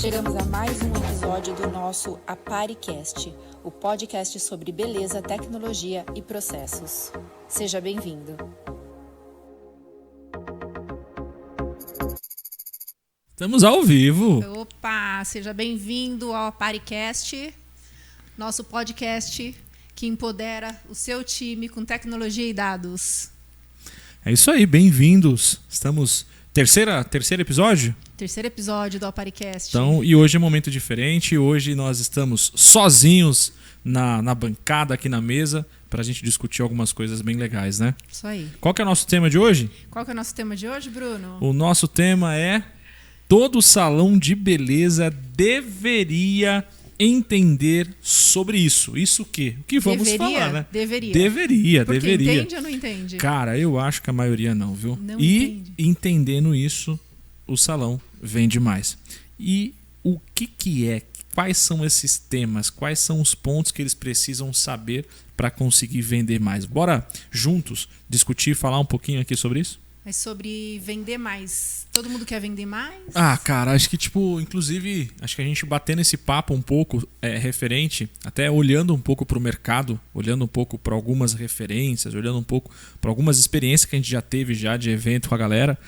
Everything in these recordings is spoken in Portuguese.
Chegamos a mais um episódio do nosso ApariCast, o podcast sobre beleza, tecnologia e processos. Seja bem-vindo. Estamos ao vivo. Opa, seja bem-vindo ao ApariCast, nosso podcast que empodera o seu time com tecnologia e dados. É isso aí, bem-vindos. Estamos... Terceiro episódio? Terceiro episódio do ApariCast. Então, e hoje é um momento diferente. Hoje nós estamos sozinhos na bancada aqui na mesa para a gente discutir algumas coisas bem legais, né? Isso aí. Qual que é o nosso tema de hoje? Qual que é o nosso tema de hoje, Bruno? O nosso tema é: todo salão de beleza deveria entender sobre isso. Isso o quê? O que vamos falar, né? Deveria. Porque deveria. Entende ou não entende? Cara, eu acho que a maioria não, viu? Não e entende. Entendendo isso, o salão vende mais. E o que é? Quais são esses temas? Quais são os pontos que eles precisam saber para conseguir vender mais? Bora juntos discutir, falar um pouquinho aqui sobre isso? Mas sobre vender mais. Todo mundo quer vender mais? Ah, cara, acho que inclusive, acho que a gente batendo esse papo um pouco referente, até olhando um pouco para o mercado, olhando um pouco para algumas referências, olhando um pouco para algumas experiências que a gente já teve já de evento com a galera.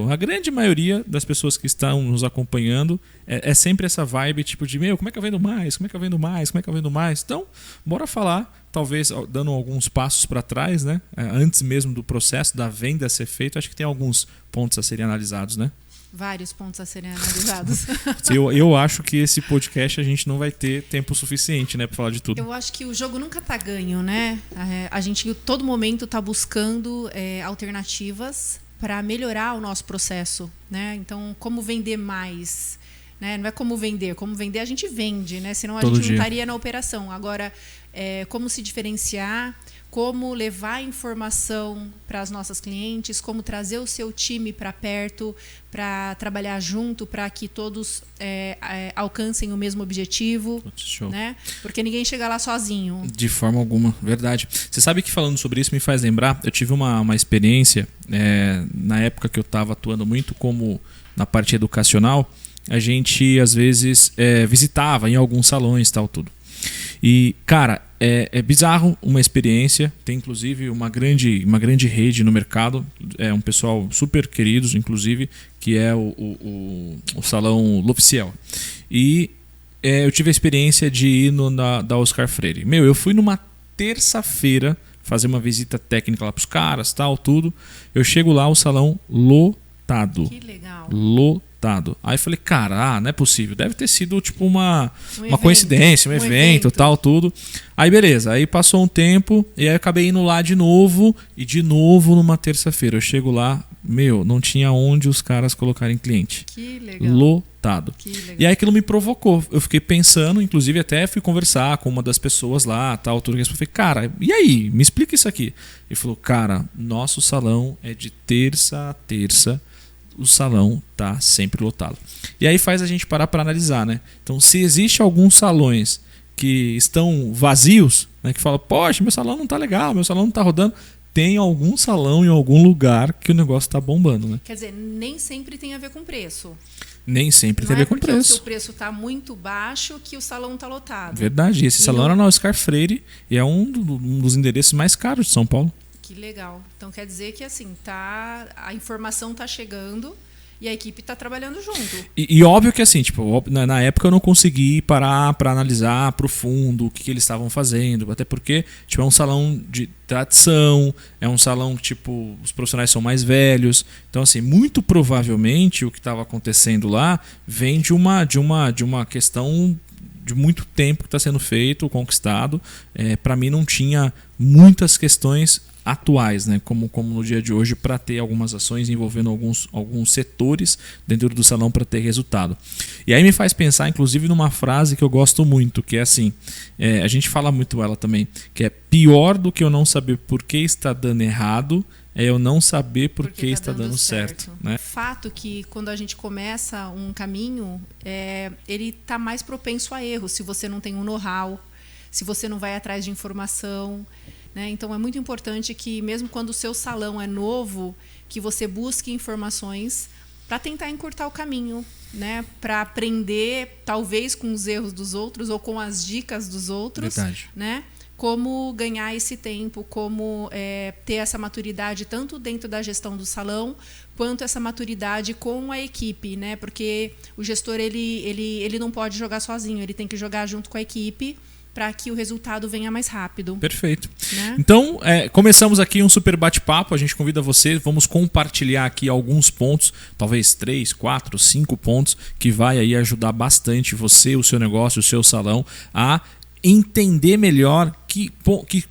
A grande maioria das pessoas que estão nos acompanhando é sempre essa vibe tipo de, como é que eu vendo mais? Como é que eu vendo mais? Como é que eu vendo mais? Então, bora falar, talvez dando alguns passos para trás, né? Antes mesmo do processo da venda ser feito, acho que tem alguns pontos a serem analisados, né? Vários pontos a serem analisados. Eu acho que esse podcast a gente não vai ter tempo suficiente, né, para falar de tudo. Eu acho que o jogo nunca tá ganho, né? A gente, todo momento, tá buscando alternativas para melhorar o nosso processo, né? Então, como vender mais, né? Não é como vender a gente vende, né? Senão a Todo gente dia não estaria na operação. Agora, como se diferenciar, como levar informação para as nossas clientes, como trazer o seu time para perto, para trabalhar junto, para que todos alcancem o mesmo objetivo. Show. Né? Porque ninguém chega lá sozinho. De forma alguma, verdade. Você sabe que falando sobre isso me faz lembrar, eu tive uma experiência, na época que eu estava atuando muito como na parte educacional, a gente às vezes visitava em alguns salões, tal, tudo. E, cara, é bizarro uma experiência. Tem, inclusive, uma grande rede no mercado. É um pessoal super queridos, inclusive, que é o Salão L'Officiel. E eu tive a experiência de ir da Oscar Freire. Eu fui numa terça-feira fazer uma visita técnica lá pros caras, tal, tudo. Eu chego lá, o salão lotado. Que legal. Lotado. Aí eu falei, cara, não é possível. Deve ter sido tipo uma coincidência, um evento, tal, tudo. Aí beleza, aí passou um tempo e aí eu acabei indo lá de novo e de novo numa terça-feira. Eu chego lá, não tinha onde os caras colocarem cliente. Que legal. Lotado. Que legal. E aí aquilo me provocou. Eu fiquei pensando, inclusive até fui conversar com uma das pessoas lá, tal, tudo. Eu falei, cara, e aí? Me explica isso aqui. Ele falou, cara, nosso salão é de terça a terça. O salão tá sempre lotado. E aí faz a gente parar para analisar, né? Então, se existe alguns salões que estão vazios, né, que fala, poxa, meu salão não tá legal, meu salão não tá rodando, tem algum salão em algum lugar que o negócio tá bombando, né? Quer dizer, nem sempre tem a ver com preço. Nem sempre tem a ver com preço. Não é porque o preço. seu preço tá muito baixo que o salão tá lotado. Verdade. Esse salão era na Oscar Freire e é um dos endereços mais caros de São Paulo. Que legal. Então quer dizer que assim, a informação tá chegando e a equipe tá trabalhando junto. E óbvio que assim, na época eu não consegui parar para analisar profundo o que eles estavam fazendo, até porque é um salão de tradição, é um salão que os profissionais são mais velhos. Então assim, muito provavelmente o que estava acontecendo lá vem de uma questão de muito tempo que está sendo feito, conquistado. Para mim não tinha muitas questões atuais, né? Como no dia de hoje, para ter algumas ações envolvendo alguns setores dentro do salão para ter resultado. E aí me faz pensar, inclusive, numa frase que eu gosto muito, que é assim, a gente fala muito ela também, que é: pior do que eu não saber por que está dando errado é eu não saber por que está dando certo. Né? Fato que quando a gente começa um caminho, ele está mais propenso a erro, se você não tem um know-how, se você não vai atrás de informação. Né? Então é muito importante que, mesmo quando o seu salão é novo, que você busque informações para tentar encurtar o caminho, né? Para aprender, talvez com os erros dos outros ou com as dicas dos outros, Verdade. né? Como ganhar esse tempo, como ter essa maturidade tanto dentro da gestão do salão, quanto essa maturidade com a equipe, né? Porque o gestor ele não pode jogar sozinho, ele tem que jogar junto com a equipe para que o resultado venha mais rápido. Perfeito. Né? Então, começamos aqui um super bate-papo. A gente convida você, vamos compartilhar aqui alguns pontos, talvez 3, 4, 5 pontos, que vai aí ajudar bastante você, o seu negócio, o seu salão, a entender melhor que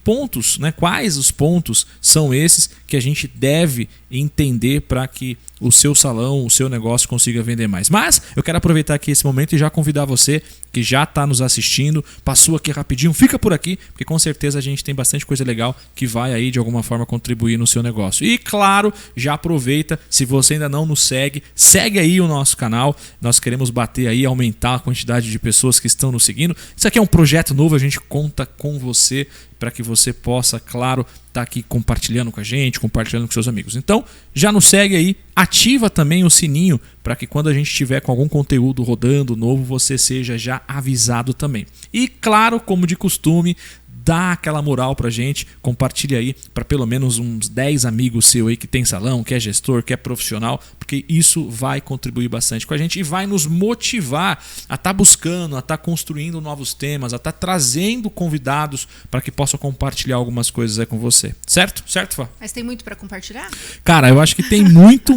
pontos, né? Quais os pontos são esses que a gente deve entender para que o seu salão, o seu negócio consiga vender mais. Mas eu quero aproveitar aqui esse momento e já convidar você que já está nos assistindo, passou aqui rapidinho, fica por aqui, porque com certeza a gente tem bastante coisa legal que vai aí de alguma forma contribuir no seu negócio. E claro, já aproveita, se você ainda não nos segue, segue aí o nosso canal. Nós queremos bater aí, aumentar a quantidade de pessoas que estão nos seguindo. Isso aqui é um projeto novo, a gente conta com você para que você possa, claro, estar aqui compartilhando com a gente, compartilhando com seus amigos. Então, já nos segue aí, ativa também o sininho para que quando a gente estiver com algum conteúdo rodando novo, você seja já avisado também. E claro, como de costume, dá aquela moral pra gente, compartilha aí para pelo menos uns 10 amigos seu aí que tem salão, que é gestor, que é profissional, porque isso vai contribuir bastante com a gente e vai nos motivar a estar buscando, a estar construindo novos temas, a estar trazendo convidados para que possam compartilhar algumas coisas aí com você. Certo? Certo, Fá? Mas tem muito para compartilhar? Cara, eu acho que tem muito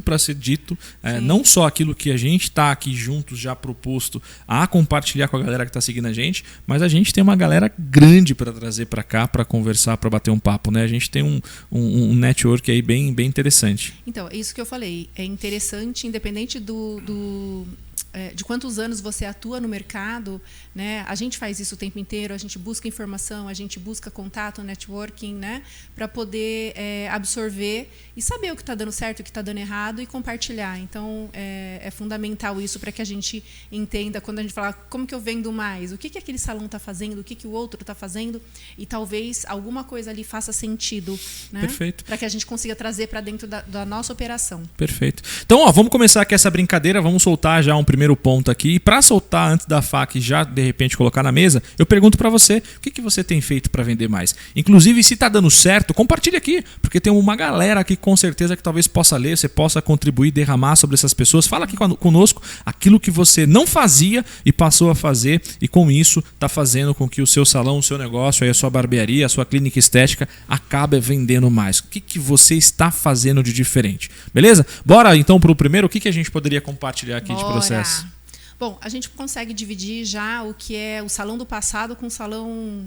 para ser dito. Não só aquilo que a gente está aqui juntos já proposto a compartilhar com a galera que está seguindo a gente, mas a gente tem uma galera grande para trazer para cá, para conversar, para bater um papo, né? A gente tem um network aí bem interessante. Então, é isso que eu falei. É interessante, independente de quantos anos você atua no mercado, né? A gente faz isso o tempo inteiro, a gente busca informação, a gente busca contato, networking, né? Para poder absorver e saber o que está dando certo, o que está dando errado e compartilhar. Então, é fundamental isso para que a gente entenda, quando a gente fala como que eu vendo mais, o que aquele salão está fazendo, o que o outro está fazendo, e talvez alguma coisa ali faça sentido, né? Perfeito. Para que a gente consiga trazer para dentro da nossa operação. Perfeito. Então, vamos começar aqui essa brincadeira, vamos soltar já um primeiro ponto aqui. E para soltar antes da FAQ já de repente colocar na mesa, eu pergunto para você, o que você tem feito para vender mais? Inclusive, se está dando certo, compartilha aqui, porque tem uma galera aqui com certeza que talvez possa ler, você possa contribuir, derramar sobre essas pessoas. Fala aqui conosco aquilo que você não fazia e passou a fazer, e com isso está fazendo com que o seu salão, o seu negócio, aí a sua barbearia, a sua clínica estética acabe vendendo mais. O que você está fazendo de diferente? Beleza? Bora então para o primeiro. O que a gente poderia compartilhar aqui de processo? Bom, a gente consegue dividir já o que é o salão do passado com o salão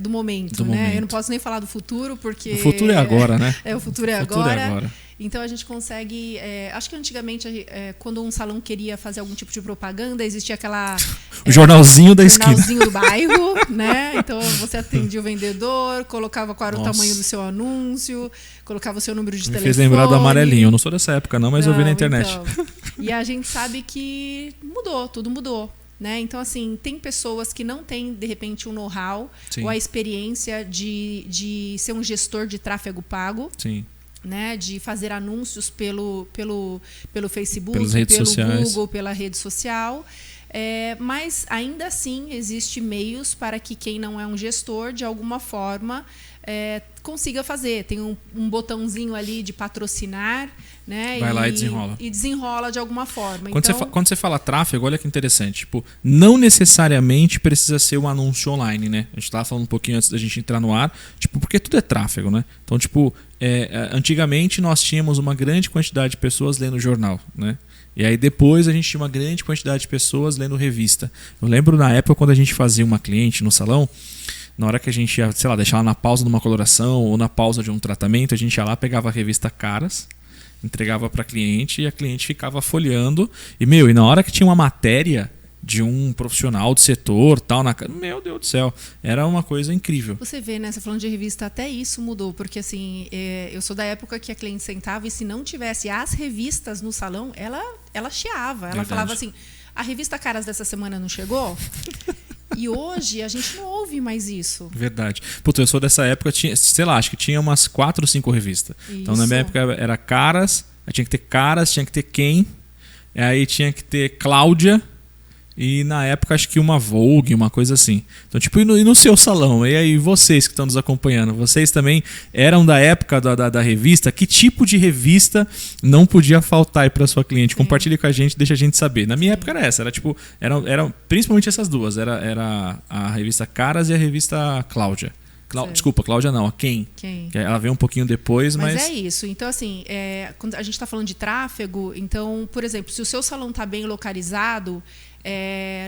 do momento, né? Eu não posso nem falar do futuro, porque... O futuro é agora, né? O futuro é agora. Então, a gente consegue... acho que antigamente, quando um salão queria fazer algum tipo de propaganda, existia aquela... o jornalzinho da esquina. O jornalzinho do bairro, né? Então, você atendia o vendedor, colocava qual era o tamanho do seu anúncio, colocava o seu número de telefone. Me fez lembrar do amarelinho. Eu não sou dessa época, não, mas eu vi na internet. Então, e a gente sabe que mudou, tudo mudou. Né? Então, assim, tem pessoas que não têm, de repente, o know-how ou a experiência de ser um gestor de tráfego pago. Sim. Né, de fazer anúncios pelo Facebook, pelo sociais. Google, pela rede social. Mas, ainda assim, existem meios para que quem não é um gestor, de alguma forma, consiga fazer. Tem um botãozinho ali de patrocinar, né? Vai lá e desenrola. E desenrola de alguma forma. Quando você fala tráfego, olha que interessante. Tipo, não necessariamente precisa ser um anúncio online, né? A gente estava falando um pouquinho antes da gente entrar no ar. Tipo, porque tudo é tráfego, né? Então, tipo, antigamente nós tínhamos uma grande quantidade de pessoas lendo jornal, né? E aí depois a gente tinha uma grande quantidade de pessoas lendo revista. Eu lembro na época quando a gente fazia uma cliente no salão, na hora que a gente ia, sei lá, deixar ela na pausa de uma coloração ou na pausa de um tratamento, a gente ia lá, pegava a revista Caras, entregava para a cliente e a cliente ficava folheando. E na hora que tinha uma matéria de um profissional do setor, tal, meu Deus do céu, era uma coisa incrível. Você vê, né? Você falando de revista, até isso mudou, porque assim, eu sou da época que a cliente sentava e se não tivesse as revistas no salão, ela chiava, ela falava assim, a revista Caras dessa semana não chegou? E hoje a gente não ouve mais isso. Verdade. Puta, eu sou dessa época, sei lá, acho que tinha umas 4 ou 5 revistas. Isso. Então na minha época era Caras, aí tinha que ter Caras, tinha que ter Quem, aí tinha que ter Cláudia, e na época acho que uma Vogue, uma coisa assim. Então, tipo, e no seu salão? E aí, vocês que estão nos acompanhando, vocês também eram da época da revista? Que tipo de revista não podia faltar aí para sua cliente? Compartilhe com a gente, deixa a gente saber. Na minha época era essa, era tipo, era principalmente essas duas. Era a revista Caras e a revista Cláudia. Desculpa, Cláudia não, a Quem? Ela veio um pouquinho depois, mas... Mas é isso. Então, assim, quando a gente está falando de tráfego, então, por exemplo, se o seu salão está bem localizado,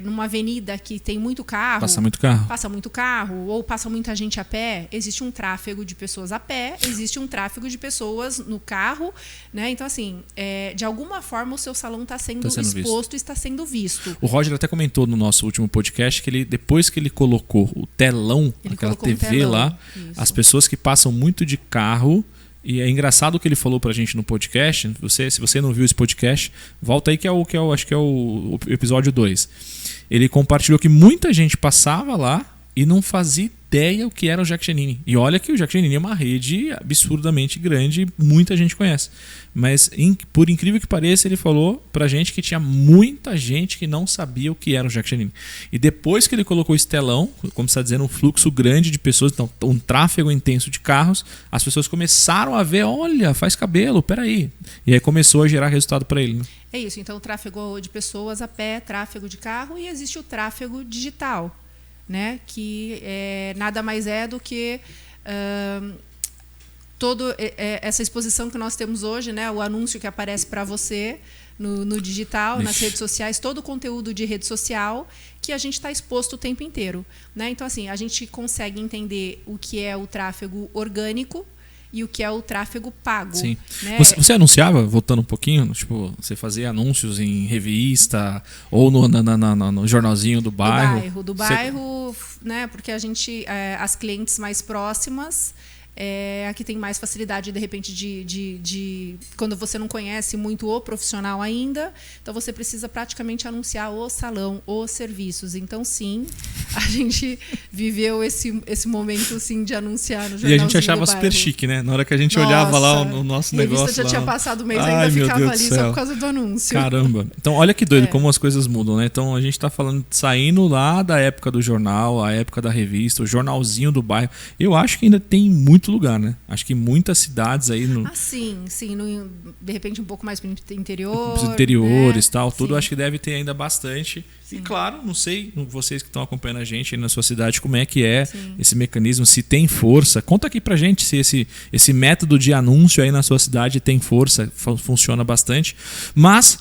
numa avenida que tem muito carro... Passa muito carro. Passa muito carro, ou passa muita gente a pé, existe um tráfego de pessoas a pé, existe um tráfego de pessoas no carro, né? Então, assim, de alguma forma o seu salão está sendo exposto e está sendo visto. O Roger até comentou no nosso último podcast que depois que ele colocou o telão, aquela TV lá, isso. As pessoas que passam muito de carro... E é engraçado o que ele falou pra gente no podcast. Se você não viu esse podcast, volta aí acho que é o episódio 2. Ele compartilhou que muita gente passava lá e não fazia ideia o que era o Jack Giannini. E olha que o Jack Giannini é uma rede absurdamente grande, muita gente conhece. Mas, por incrível que pareça, ele falou pra gente que tinha muita gente que não sabia o que era o Jack Giannini. E depois que ele colocou esse telão, como você está dizendo, um fluxo grande de pessoas, então um tráfego intenso de carros, as pessoas começaram a ver, olha, faz cabelo, peraí. E aí começou a gerar resultado para ele. Né? É isso, então o tráfego de pessoas a pé, tráfego de carro, e existe o tráfego digital, né? Que nada mais é do que toda essa exposição que nós temos hoje, né? O anúncio que aparece para você no digital, nas redes sociais, todo o conteúdo de rede social que a gente está exposto o tempo inteiro, né? Então, assim, a gente consegue entender o que é o tráfego orgânico e o que é o tráfego pago. Sim. Né? Você anunciava, voltando um pouquinho, tipo, você fazia anúncios em revista ou no jornalzinho do bairro? Do bairro, né? Porque a gente, as clientes mais próximas, aqui tem mais facilidade, de repente, de quando você não conhece muito o profissional ainda, então você precisa praticamente anunciar o salão, os serviços. Então, sim, a gente viveu esse momento, sim, de anunciar no jornalzinho. E a gente achava super chique, né? Na hora que a gente olhava lá o nosso negócio. A revista já tinha passado o mês, Ai, ainda ficava ali só por causa do anúncio. Caramba. Então, olha que doido como as coisas mudam, né? Então, a gente está falando, saindo lá da época do jornal, a época da revista, o jornalzinho do bairro. Eu acho que ainda tem muito lugar, né? Acho que muitas cidades aí... sim. De repente um pouco mais para o interior. Os interiores, né? Tal, tudo Sim. acho que deve ter ainda bastante. Sim. E claro, não sei, vocês que estão acompanhando a gente aí na sua cidade, como é que é esse mecanismo, se tem força. Conta aqui pra gente se esse método de anúncio aí na sua cidade tem força, funciona bastante. Mas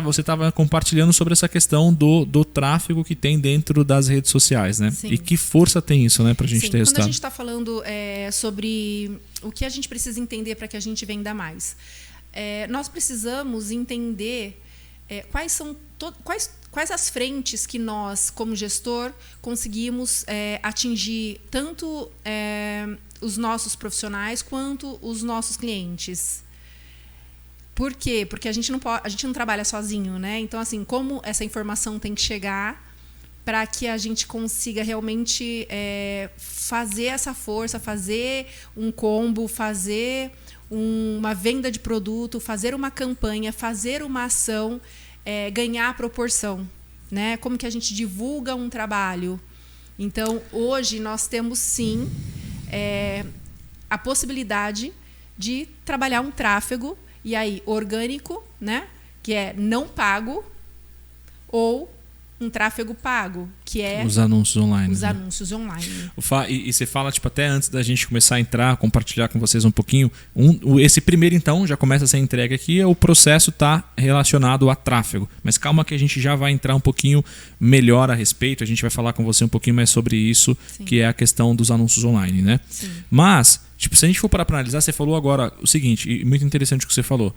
você estava compartilhando sobre essa questão do tráfego que tem dentro das redes sociais, né? Sim. E que força tem isso, né, pra gente ter resultado. Quando a gente está falando sobre o que a gente precisa entender para que a gente venda mais, nós precisamos entender quais as frentes que nós, como gestor, conseguimos atingir tanto os nossos profissionais quanto os nossos clientes. Por quê? Porque a gente não trabalha sozinho, né? Então, assim, como essa informação tem que chegar para que a gente consiga realmente fazer essa força, fazer um combo, fazer uma venda de produto, fazer uma campanha, fazer uma ação, ganhar proporção, né? Como que a gente divulga um trabalho. Então, hoje nós temos sim a possibilidade de trabalhar um tráfego, e aí orgânico, né? Que é não pago, ou um tráfego pago, que é os anúncios online. Os anúncios online. E você fala, tipo, até antes da gente começar a entrar, compartilhar com vocês um pouquinho, esse primeiro, então, já começa a ser entregue aqui, o processo está relacionado a tráfego. Mas calma que a gente já vai entrar um pouquinho melhor a respeito, a gente vai falar com você um pouquinho mais sobre isso, Sim. que é a questão dos anúncios online, né? Sim. Mas, tipo, se a gente for parar para analisar, você falou agora o seguinte, e muito interessante o que você falou,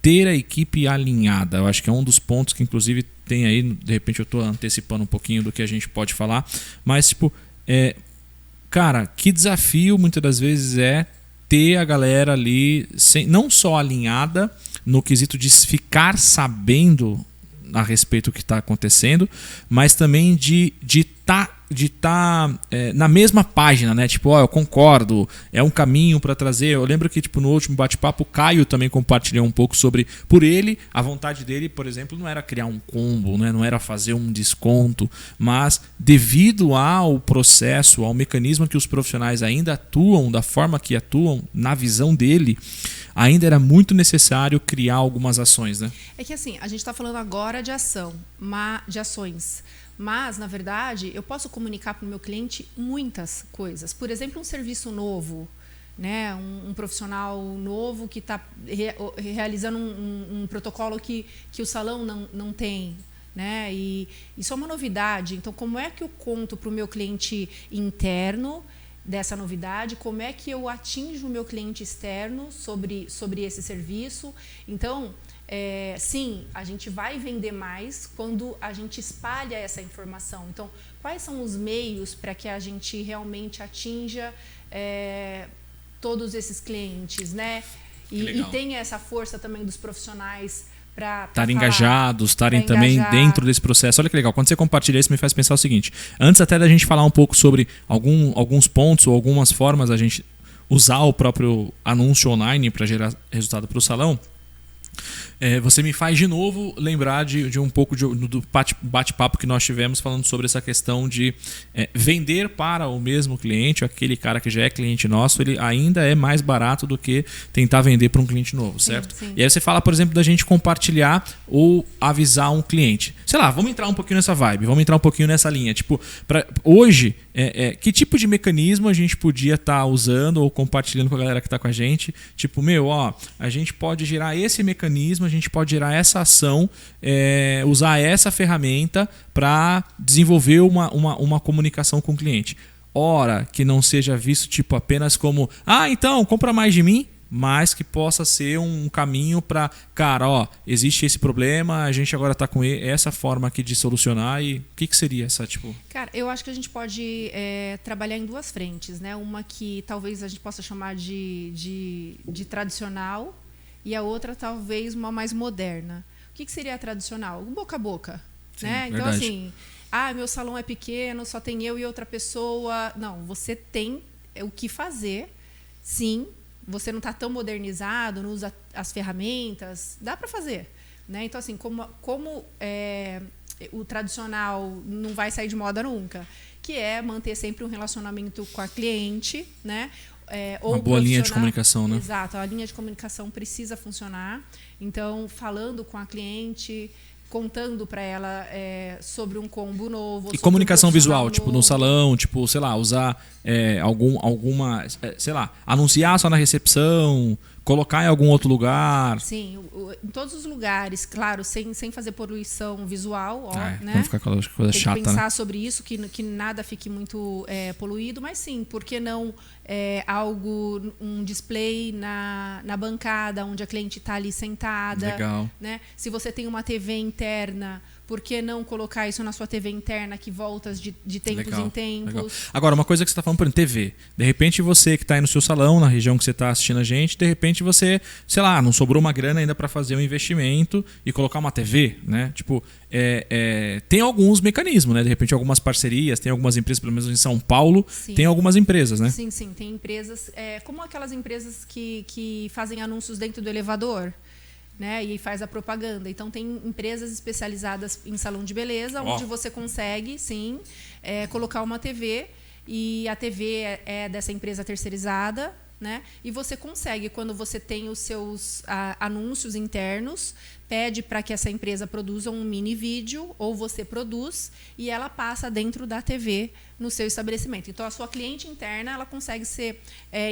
ter a equipe alinhada. Eu acho que é um dos pontos que, inclusive, tem aí, de repente eu estou antecipando um pouquinho do que a gente pode falar, mas, tipo, cara, que desafio muitas das vezes ter a galera ali, não só alinhada no quesito de ficar sabendo a respeito do que está acontecendo, mas também de estar na mesma página, né? Tipo, ó, eu concordo, é um caminho para trazer. Eu lembro que tipo no último bate-papo o Caio também compartilhou um pouco sobre, por ele, a vontade dele, por exemplo, não era criar um combo, né? Não era fazer um desconto, mas devido ao processo, ao mecanismo que os profissionais ainda atuam, da forma que atuam, na visão dele, ainda era muito necessário criar algumas ações, né? É que assim, a gente está falando agora de ações. Mas, na verdade, eu posso comunicar para o meu cliente muitas coisas. Por exemplo, um serviço novo, né? Um profissional novo que está realizando um protocolo que o salão não tem. Né? E isso é uma novidade. Então, como é que eu conto para o meu cliente interno dessa novidade? Como é que eu atinjo o meu cliente externo sobre esse serviço? Então, sim, a gente vai vender mais quando a gente espalha essa informação. Então, quais são os meios para que a gente realmente atinja todos esses clientes, né? E tenha essa força também dos profissionais para estarem engajados, estarem também dentro desse processo. Olha que legal, quando você compartilha isso me faz pensar o seguinte, antes até da gente falar um pouco sobre alguns pontos ou algumas formas a gente usar o próprio anúncio online para gerar resultado para o salão, você me faz de novo lembrar de um pouco do bate-papo que nós tivemos falando sobre essa questão de vender para o mesmo cliente, aquele cara que já é cliente nosso, ele ainda é mais barato do que tentar vender para um cliente novo, certo? Sim. E aí você fala, por exemplo, da gente compartilhar ou avisar um cliente. Sei lá, vamos entrar um pouquinho nessa vibe, vamos entrar um pouquinho nessa linha. Tipo, hoje, que tipo de mecanismo a gente podia estar usando ou compartilhando com a galera que está com a gente? Tipo, a gente pode gerar esse mecanismo, a gente pode gerar essa ação, usar essa ferramenta para desenvolver uma comunicação com o cliente. Ora, que não seja visto tipo apenas como, então, compra mais de mim, mas que possa ser um caminho para, cara, existe esse problema, a gente agora está com essa forma aqui de solucionar. E o que seria essa, tipo... Cara, eu acho que a gente pode trabalhar em duas frentes, né? Uma que talvez a gente possa chamar de tradicional, e a outra talvez uma mais moderna. O que seria a tradicional? O boca a boca. Sim, né? Então, verdade. assim, meu salão é pequeno, só tem eu e outra pessoa. Não, você tem o que fazer, sim. Você não está tão modernizado, não usa as ferramentas, dá para fazer. Né? Então, assim, como o tradicional não vai sair de moda nunca, que é manter sempre um relacionamento com a cliente, né? Uma boa linha de comunicação, né? Exato, a linha de comunicação precisa funcionar. Então, falando com a cliente, contando para ela sobre um combo novo. E comunicação visual, novo. tipo no salão, tipo, sei lá, usar anunciar só na recepção, colocar em algum outro lugar. Sim, em todos os lugares, claro, sem fazer poluição visual, né? Não ficar coisa Tem chata, que pensar né? sobre isso, que nada fique muito poluído, mas sim, por que não um display na bancada, onde a cliente está ali sentada. Legal. Né? Se você tem uma TV interna, por que não colocar isso na sua TV interna que volta de tempos em tempos? Legal. Agora, uma coisa que você está falando por TV. De repente você que está aí no seu salão, na região que você está assistindo a gente, de repente você, sei lá, não sobrou uma grana ainda para fazer um investimento e colocar uma TV, né? Tipo, tem alguns mecanismos, né? De repente algumas parcerias, tem algumas empresas, pelo menos em São Paulo, Sim. tem algumas empresas, né? Sim, sim. Tem empresas, como aquelas empresas que fazem anúncios dentro do elevador. Né, e faz a propaganda. Então, tem empresas especializadas em salão de beleza, onde você consegue, sim, colocar uma TV, e a TV é dessa empresa terceirizada, né, e você consegue, quando você tem os seus anúncios internos, pede para que essa empresa produza um mini vídeo, ou você produz, e ela passa dentro da TV no seu estabelecimento. Então, a sua cliente interna, ela consegue ser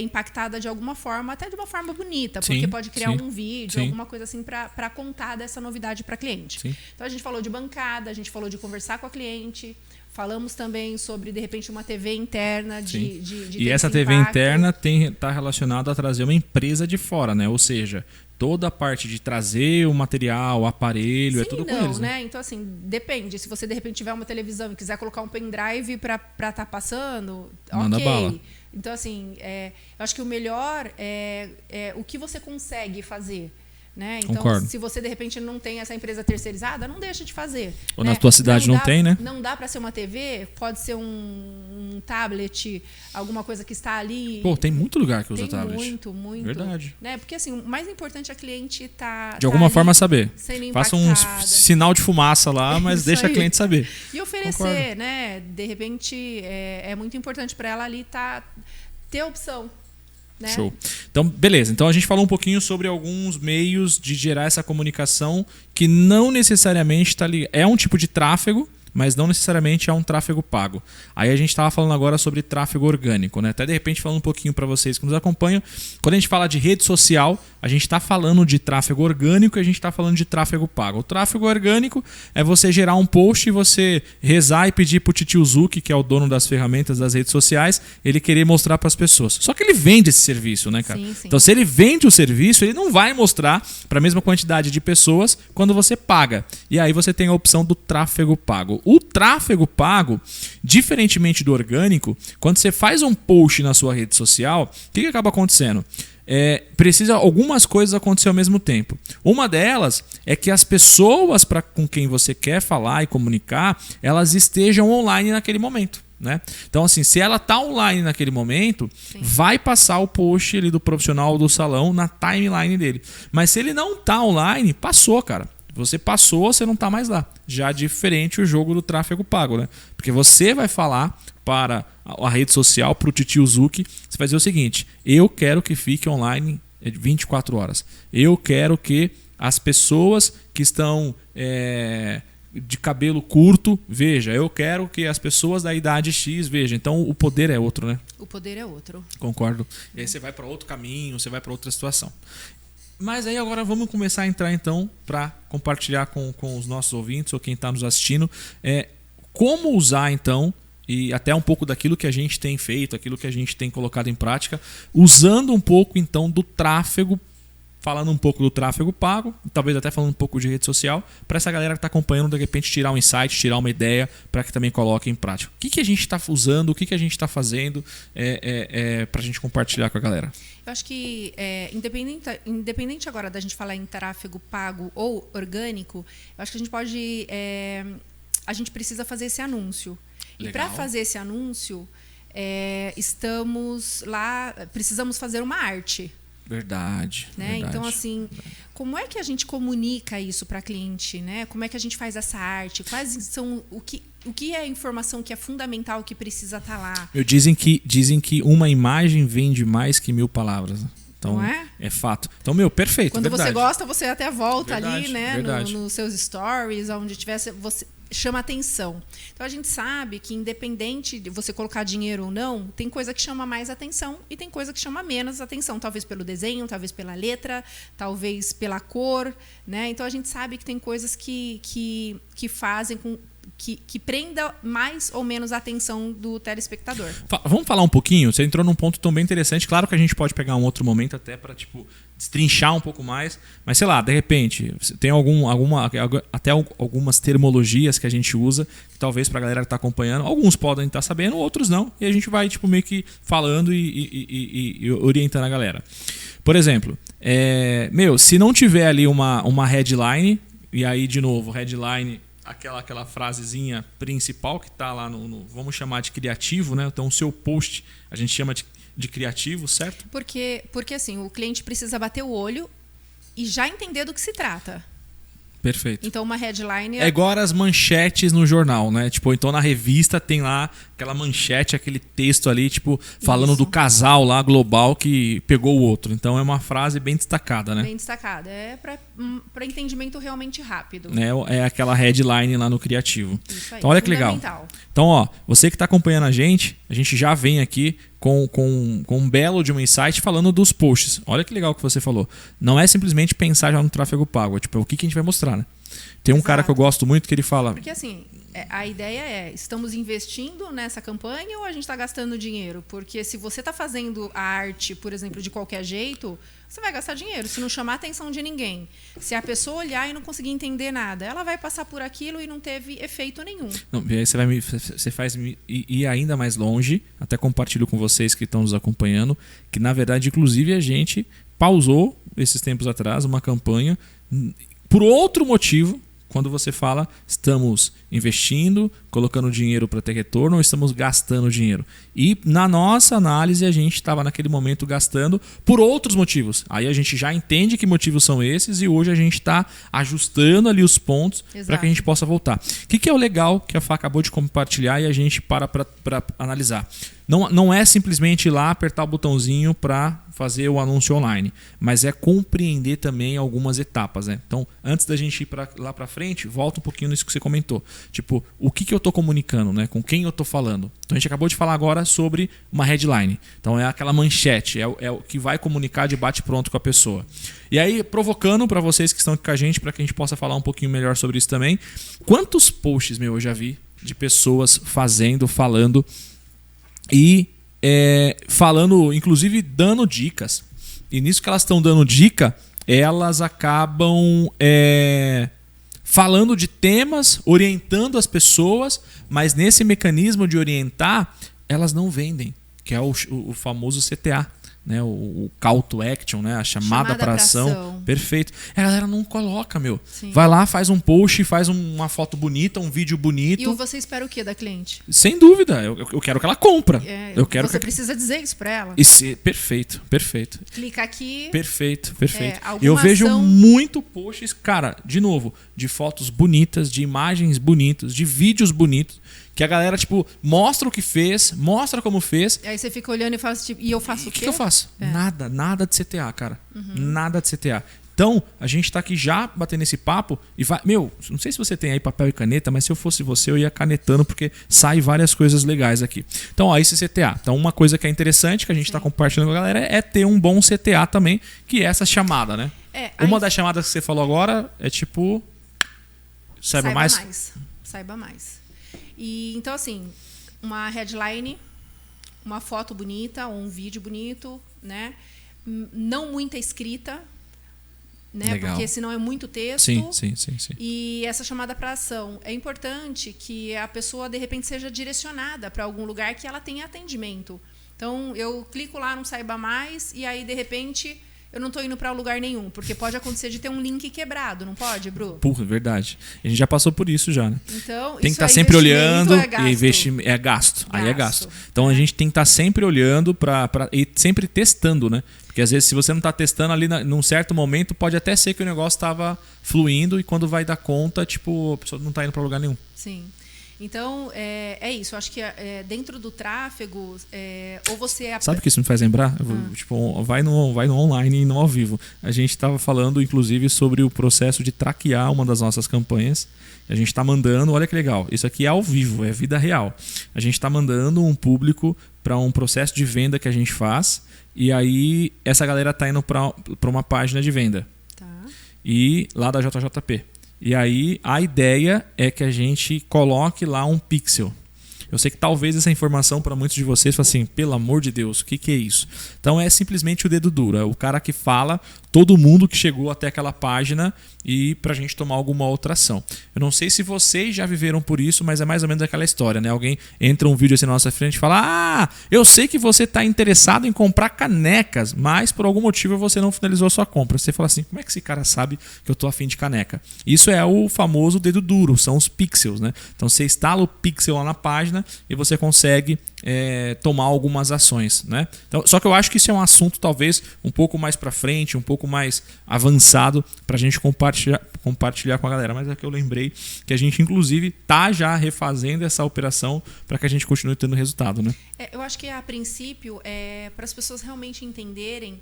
impactada de alguma forma, até de uma forma bonita, porque pode criar um vídeo, alguma coisa assim, para contar dessa novidade para a cliente. Sim. Então, a gente falou de bancada, a gente falou de conversar com a cliente, falamos também sobre, de repente, uma TV interna de E essa TV interna está relacionada a trazer uma empresa de fora, né? Ou seja, toda a parte de trazer o material, o aparelho, é tudo com eles, né? Então, assim, depende. Se você, de repente, tiver uma televisão e quiser colocar um pendrive para estar passando, manda bala. Então, assim, eu acho que o melhor é o que você consegue fazer. Né? Então, Concordo. se você de repente não tem essa empresa terceirizada, não deixa de fazer. Ou né? na tua cidade não tem, né? Não dá para ser uma TV, pode ser um tablet, alguma coisa que está ali. Pô, tem muito lugar que usa tem tablet. muito. Verdade. Né? Porque assim, o mais importante é a cliente de alguma forma saber. Sendo Faça impactada. um sinal de fumaça lá, mas Isso deixa aí. a cliente saber. E oferecer, Concordo. né? De repente, é muito importante para ela ali ter opção. Né? Show. Então, beleza. Então a gente falou um pouquinho sobre alguns meios de gerar essa comunicação que não necessariamente está ligado. É um tipo de tráfego, mas não necessariamente é um tráfego pago. Aí a gente estava falando agora sobre tráfego orgânico, né? Até de repente falando um pouquinho para vocês que nos acompanham. Quando a gente fala de rede social, a gente está falando de tráfego orgânico e a gente está falando de tráfego pago. O tráfego orgânico é você gerar um post e você rezar e pedir para o Titio Zuki, que é o dono das ferramentas das redes sociais, ele querer mostrar para as pessoas. Só que ele vende esse serviço, né, cara? Sim. Então, se ele vende o serviço, ele não vai mostrar para a mesma quantidade de pessoas quando você paga. E aí você tem a opção do tráfego pago. O tráfego pago, diferentemente do orgânico, quando você faz um post na sua rede social, o que acaba acontecendo? Precisa algumas coisas acontecer ao mesmo tempo. Uma delas é que as pessoas com quem você quer falar e comunicar, elas estejam online naquele momento. Né? Então, assim, se ela está online naquele momento, Sim. vai passar o post ali do profissional do salão na timeline dele. Mas se ele não está online, passou, cara. Você passou, você não está mais lá. Já diferente o jogo do tráfego pago, né? Porque você vai falar para a rede social, para o Titio Zuki, você vai dizer o seguinte: eu quero que fique online 24 horas. Eu quero que as pessoas que estão de cabelo curto, veja. Eu quero que as pessoas da idade X vejam. Então o poder é outro, né? O poder é outro. Concordo. E aí você vai para outro caminho, você vai para outra situação. Mas aí agora vamos começar a entrar então para compartilhar com os nossos ouvintes ou quem está nos assistindo como usar então, e até um pouco daquilo que a gente tem feito, aquilo que a gente tem colocado em prática, usando um pouco então do tráfego, falando um pouco do tráfego pago, talvez até falando um pouco de rede social, para essa galera que está acompanhando, de repente tirar um insight, tirar uma ideia, para que também coloque em prática. O que a gente está usando, o que a gente está fazendo para a gente compartilhar com a galera? Eu acho que, independente agora da gente falar em tráfego pago ou orgânico, eu acho que a gente pode... a gente precisa fazer esse anúncio. Legal. E para fazer esse anúncio, precisamos fazer uma arte. Verdade. Né? Verdade. Então, assim, como é que a gente comunica isso para a cliente? Né? Como é que a gente faz essa arte? Quais são o que é a informação que é fundamental, que precisa estar lá? Dizem que uma imagem vende mais que 1000 palavras. Então, não é? É fato. Então, perfeito. Quando verdade. você gosta, você até volta verdade, ali, né? Verdade. Nos seus stories, onde tiver, você chama atenção. Então a gente sabe que, independente de você colocar dinheiro ou não, tem coisa que chama mais atenção e tem coisa que chama menos atenção, talvez pelo desenho, talvez pela letra, talvez pela cor, né? Então a gente sabe que tem coisas que fazem com que prenda mais ou menos a atenção do telespectador. Vamos falar um pouquinho? Você entrou num ponto também interessante. Claro que a gente pode pegar um outro momento até para destrinchar um pouco mais. Mas sei lá, de repente, tem até algumas termologias que a gente usa, que talvez para a galera que está acompanhando, alguns podem estar sabendo, outros não. E a gente vai meio que falando e orientando a galera. Por exemplo, se não tiver ali uma headline, e aí de novo, headline... Aquela frasezinha principal que está lá no vamos chamar de criativo, né? Então o seu post a gente chama de criativo, certo? Porque assim, o cliente precisa bater o olho e já entender do que se trata. Perfeito. Então uma headline... É igual as manchetes no jornal, né? Então na revista tem lá aquela manchete, aquele texto ali, falando Isso. do casal lá global que pegou o outro. Então é uma frase bem destacada, né? Bem destacada. É para entendimento realmente rápido. É aquela headline lá no criativo. Isso aí, então olha que legal. Então, você que está acompanhando a gente já vem aqui com um belo de um insight falando dos posts. Olha que legal que você falou. Não é simplesmente pensar já no tráfego pago. O que a gente vai mostrar, né? Tem um cara que eu gosto muito que ele fala... Porque assim, a ideia estamos investindo nessa campanha ou a gente está gastando dinheiro? Porque se você está fazendo a arte, por exemplo, de qualquer jeito, você vai gastar dinheiro, se não chamar a atenção de ninguém. Se a pessoa olhar e não conseguir entender nada, ela vai passar por aquilo e não teve efeito nenhum. Não, e aí você faz ir ainda mais longe, até compartilho com vocês que estão nos acompanhando, que na verdade, inclusive, a gente pausou, esses tempos atrás, uma campanha por outro motivo. Quando você fala, estamos investindo, colocando dinheiro para ter retorno ou estamos gastando dinheiro? E na nossa análise, a gente estava naquele momento gastando por outros motivos. Aí a gente já entende que motivos são esses e hoje a gente está ajustando ali os pontos para que a gente possa voltar. O que é o legal que a Fá acabou de compartilhar e a gente para analisar? Não é simplesmente ir lá apertar o botãozinho para fazer o anúncio online, mas é compreender também algumas etapas, né? Então, antes da gente ir lá para frente, volta um pouquinho nisso que você comentou. Tipo, o que eu estou comunicando, né? Com quem eu estou falando? Então, a gente acabou de falar agora sobre uma headline. Então, é aquela manchete, é o que vai comunicar de bate-pronto com a pessoa. E aí, provocando para vocês que estão aqui com a gente, para que a gente possa falar um pouquinho melhor sobre isso também, quantos posts, eu já vi de pessoas falando e falando, inclusive dando dicas. E nisso que elas estão dando dica, elas acabam falando de temas, orientando as pessoas, mas nesse mecanismo de orientar, elas não vendem, que é o famoso CTA. Né, o call to action, né, a chamada para ação. Perfeito. A galera não coloca, Sim. Vai lá, faz um post, faz uma foto bonita, um vídeo bonito. E você espera o que da cliente? Sem dúvida. Eu quero que ela compra. Você precisa dizer isso para ela. Perfeito. Clica aqui. Perfeito. Eu vejo muito posts, cara, de novo, de fotos bonitas, de imagens bonitas, de vídeos bonitos. Que a galera, tipo, mostra o que fez, mostra como fez. E aí você fica olhando e fala tipo, e eu faço o quê? O que eu faço? Nada de CTA, cara. Nada de CTA. Então, a gente tá aqui já batendo esse papo e vai... não sei se você tem aí papel e caneta, mas se eu fosse você, eu ia canetando, porque sai várias coisas legais aqui. Então, esse CTA. Então, uma coisa que é interessante, que a gente tá compartilhando com a galera, é ter um bom CTA também, que é essa chamada, né? Uma das chamadas que você falou agora é tipo... Saiba mais. Saiba mais. E então, assim, uma headline, uma foto bonita, ou um vídeo bonito, né? Não muita escrita, né? Legal. Porque senão é muito texto. Sim. E essa chamada para ação. É importante que a pessoa, de repente, seja direcionada para algum lugar que ela tenha atendimento. Então, eu clico lá no Saiba Mais e aí, de repente... eu não estou indo para lugar nenhum, porque pode acontecer de ter um link quebrado, não pode, Bru? Porra, verdade. A gente já passou por isso já, né? Então, tem que estar sempre olhando e é gasto. Aí é gasto. Então a gente tem que estar sempre olhando e sempre testando, né? Porque às vezes se você não está testando ali num certo momento, pode até ser que o negócio estava fluindo e quando vai dar conta, tipo, a pessoa não está indo para lugar nenhum. Sim. Então, é isso. Eu acho que dentro do tráfego, ou você... Sabe o que isso me faz lembrar? Tipo, vai no online e não ao vivo. A gente estava falando, inclusive, sobre o processo de traquear uma das nossas campanhas. A gente está mandando, olha que legal, isso aqui é ao vivo, é vida real. A gente está mandando um público para um processo de venda que a gente faz e aí essa galera está indo para uma página de venda. Tá. E lá da JJP. E aí a ideia é que a gente coloque lá um pixel. Eu sei que talvez essa informação para muitos de vocês fale assim, pelo amor de Deus, o que é isso? Então é simplesmente o dedo duro, é o cara que fala todo mundo que chegou até aquela página e pra gente tomar alguma outra ação. Eu não sei se vocês já viveram por isso, mas é mais ou menos aquela história, né? Alguém entra um vídeo assim na nossa frente e fala, eu sei que você está interessado em comprar canecas, mas por algum motivo você não finalizou a sua compra. Você fala assim, como é que esse cara sabe que eu tô afim de caneca? Isso é o famoso dedo duro, são os pixels, né? Então você instala o pixel lá na página e você consegue tomar algumas ações, né? Então, só que eu acho que isso é um assunto talvez um pouco mais para frente, um pouco mais avançado para a gente compartilhar com a galera. Mas é que eu lembrei que a gente inclusive tá já refazendo essa operação para que a gente continue tendo resultado, né? Eu acho que a princípio para as pessoas realmente entenderem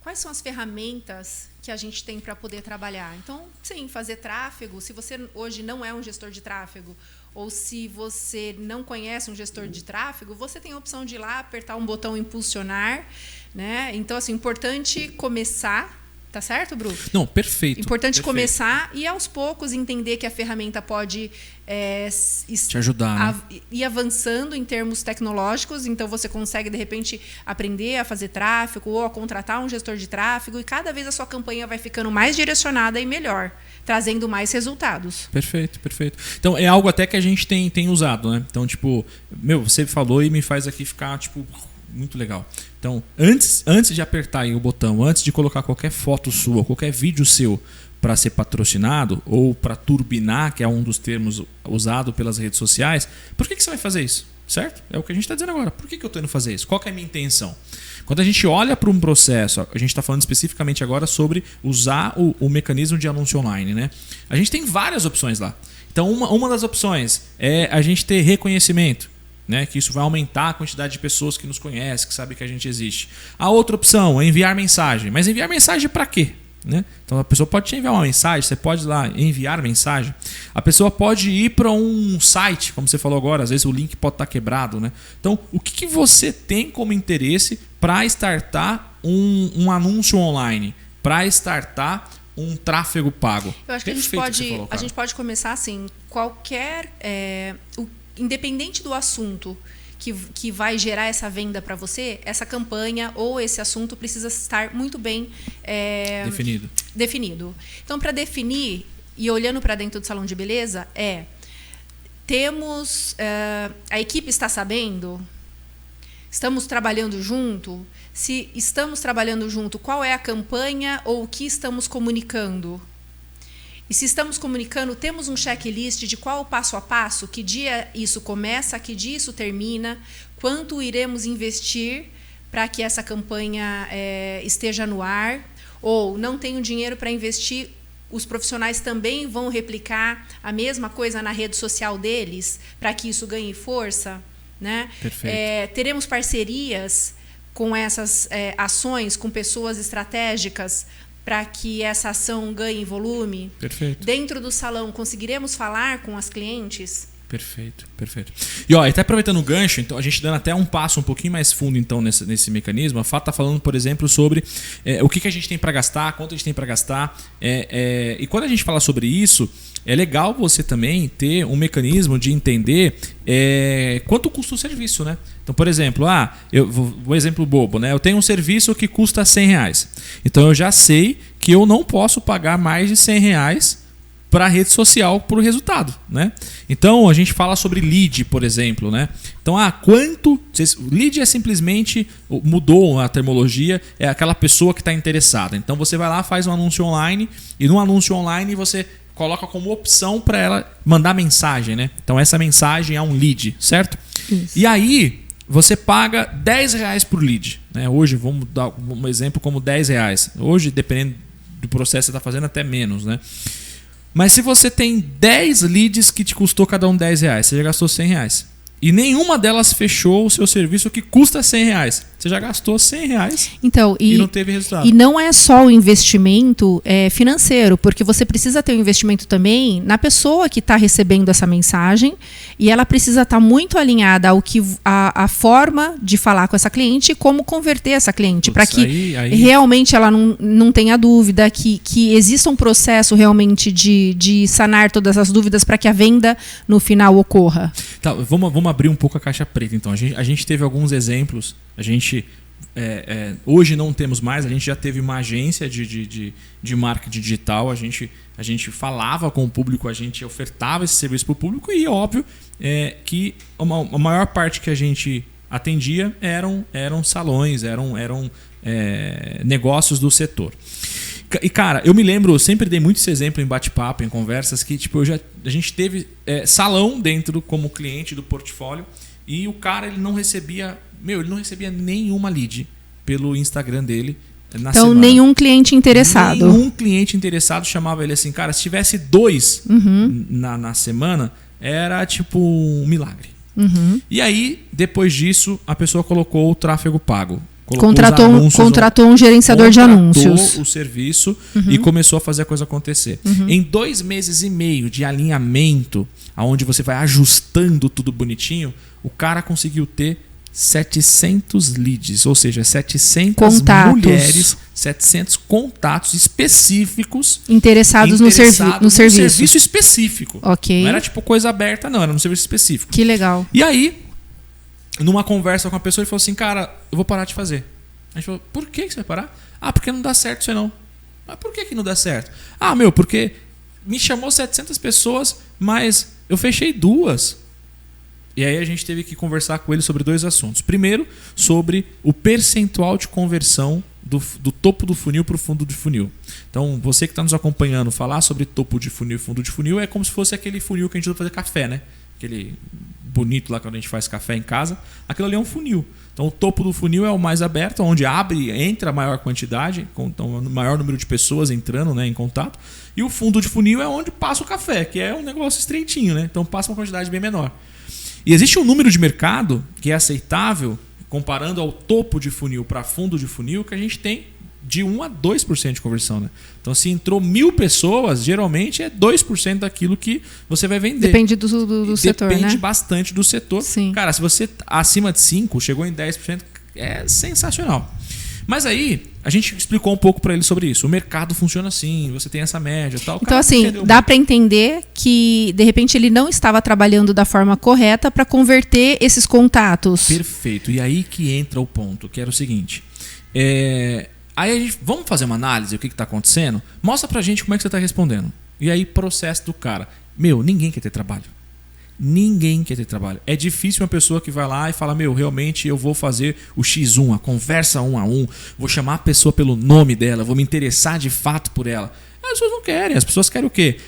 quais são as ferramentas que a gente tem para poder trabalhar. Então, sim, fazer tráfego. Se você hoje não é um gestor de tráfego ou se você não conhece um gestor de tráfego, você tem a opção de ir lá, apertar um botão impulsionar, né? Então, assim, importante começar, tá certo, Bru? Não, perfeito. Importante começar e, aos poucos, entender que a ferramenta pode te ajudar, né? Ir avançando em termos tecnológicos. Então, você consegue, de repente, aprender a fazer tráfego ou a contratar um gestor de tráfego e cada vez a sua campanha vai ficando mais direcionada e melhor, trazendo mais resultados. Perfeito. Então, é algo até que a gente tem usado, né? Então, tipo, você falou e me faz aqui ficar, tipo, muito legal. Então, antes de apertar aí o botão, antes de colocar qualquer foto sua, qualquer vídeo seu para ser patrocinado ou para turbinar, que é um dos termos usado pelas redes sociais, por que você vai fazer isso? Certo? É o que a gente está dizendo agora. Por que eu estou indo fazer isso? Qual que é a minha intenção? Quando a gente olha para um processo, a gente está falando especificamente agora sobre usar o mecanismo de anúncio online, né? A gente tem várias opções lá. Então, uma das opções é a gente ter reconhecimento, né? Que isso vai aumentar a quantidade de pessoas que nos conhecem, que sabem que a gente existe. A outra opção é enviar mensagem. Mas enviar mensagem para quê? Né? Então a pessoa pode te enviar uma mensagem, você pode ir lá enviar mensagem. A pessoa pode ir para um site, como você falou agora, às vezes o link pode estar quebrado, né? Então, o que você tem como interesse para startar um anúncio online, para startar um tráfego pago? Eu acho que a gente pode começar assim, qualquer, independente do assunto que vai gerar essa venda para você, essa campanha ou esse assunto precisa estar muito bem definido. Então, para definir, e olhando para dentro do salão de beleza, a equipe está sabendo? Estamos trabalhando junto? Se estamos trabalhando junto, qual é a campanha ou o que estamos comunicando? E se estamos comunicando, temos um checklist de qual o passo a passo, que dia isso começa, que dia isso termina, quanto iremos investir para que essa campanha esteja no ar, ou não tenho dinheiro para investir, os profissionais também vão replicar a mesma coisa na rede social deles, para que isso ganhe força, né? Teremos parcerias com essas ações, com pessoas estratégicas, para que essa ação ganhe volume. Perfeito. Dentro do salão, conseguiremos falar com as clientes? Perfeito. E até aproveitando o gancho, então, a gente dando até um passo um pouquinho mais fundo então, nesse mecanismo, a Fá está falando, por exemplo, sobre o que a gente tem para gastar, quanto a gente tem para gastar. E quando a gente fala sobre isso, é legal você também ter um mecanismo de entender quanto custa o serviço, né? Então, por exemplo, um exemplo bobo, né? Eu tenho um serviço que custa R$100. Então eu já sei que eu não posso pagar mais de R$100 para a rede social por resultado, né? Então a gente fala sobre lead, por exemplo, né? Então, quanto... Lead é simplesmente... Mudou a terminologia, é aquela pessoa que está interessada. Então você vai lá, faz um anúncio online e no anúncio online você coloca como opção para ela mandar mensagem, né? Então essa mensagem é um lead, certo? Isso. E aí você paga R$10 por lead, né? Hoje, vamos dar um exemplo como R$10. Hoje, dependendo do processo que você está fazendo, até menos, né? Mas se você tem 10 leads que te custou cada um R$10, você já gastou R$100. E nenhuma delas fechou o seu serviço que custa R$100. Você já gastou R$100 e não teve resultado. E não é só o investimento financeiro, porque você precisa ter um investimento também na pessoa que está recebendo essa mensagem e ela precisa estar muito alinhada ao que a forma de falar com essa cliente e como converter essa cliente, para que realmente ela não tenha dúvida, que exista um processo realmente de sanar todas as dúvidas para que a venda no final ocorra. Tá, vamos abrir um pouco a caixa preta, então. A gente teve alguns exemplos. A gente hoje não temos mais. A gente já teve uma agência de marketing digital. A gente falava com o público, a gente ofertava esse serviço para o público e óbvio que a maior parte que a gente atendia eram salões, eram negócios do setor. E, cara, eu me lembro, eu sempre dei muito esse exemplo em bate-papo, em conversas, que tipo, a gente teve salão dentro como cliente do portfólio e o cara ele não recebia nenhuma lead pelo Instagram dele na semana. Então, nenhum cliente interessado. Nenhum cliente interessado chamava ele assim, cara, se tivesse 2 na semana, era tipo um milagre. E aí, depois disso, a pessoa colocou o tráfego pago. Contratou um gerenciador de anúncios. O serviço e começou a fazer a coisa acontecer. Em 2 meses e meio de alinhamento, onde você vai ajustando tudo bonitinho, o cara conseguiu ter 700 leads, ou seja, 700 mulheres, 700 contatos específicos interessados no serviço específico. Okay. Não era tipo coisa aberta, não, era um serviço específico. Que legal. E aí, numa conversa com a pessoa, ele falou assim, cara, eu vou parar de fazer. A gente falou, por que você vai parar? Porque não dá certo isso aí não. Mas por que não dá certo? Porque me chamou 700 pessoas, mas eu fechei 2. E aí a gente teve que conversar com ele sobre 2 assuntos. Primeiro, sobre o percentual de conversão do topo do funil para o fundo de funil. Então, você que está nos acompanhando, falar sobre topo de funil e fundo de funil é como se fosse aquele funil que a gente usa para fazer café, né? Aquele bonito lá quando a gente faz café em casa. Aquilo ali é um funil. Então, o topo do funil é o mais aberto, onde entra a maior quantidade, então, o maior número de pessoas entrando, né, em contato. E o fundo de funil é onde passa o café, que é um negócio estreitinho, né? Então, passa uma quantidade bem menor. E existe um número de mercado que é aceitável, comparando ao topo de funil para fundo de funil, que a gente tem de 1 a 2% de conversão, né? Então, se entrou 1.000 pessoas, geralmente é 2% daquilo que você vai vender. Depende do setor, né? Depende bastante do setor. Sim. Cara, se você acima de 5%, chegou em 10%, é sensacional. Mas aí, a gente explicou um pouco para ele sobre isso. O mercado funciona assim, você tem essa média e tal. Então, assim, dá para entender que, de repente, ele não estava trabalhando da forma correta para converter esses contatos. Perfeito. E aí que entra o ponto, que era o seguinte. Aí a gente, vamos fazer uma análise do que está acontecendo? Mostra pra gente como é que você está respondendo. E aí, processo do cara. Ninguém quer ter trabalho. Ninguém quer ter trabalho. É difícil uma pessoa que vai lá e fala, realmente eu vou fazer o X1, a conversa 1 a 1, vou chamar a pessoa pelo nome dela, vou me interessar de fato por ela. As pessoas não querem. As pessoas querem o quê?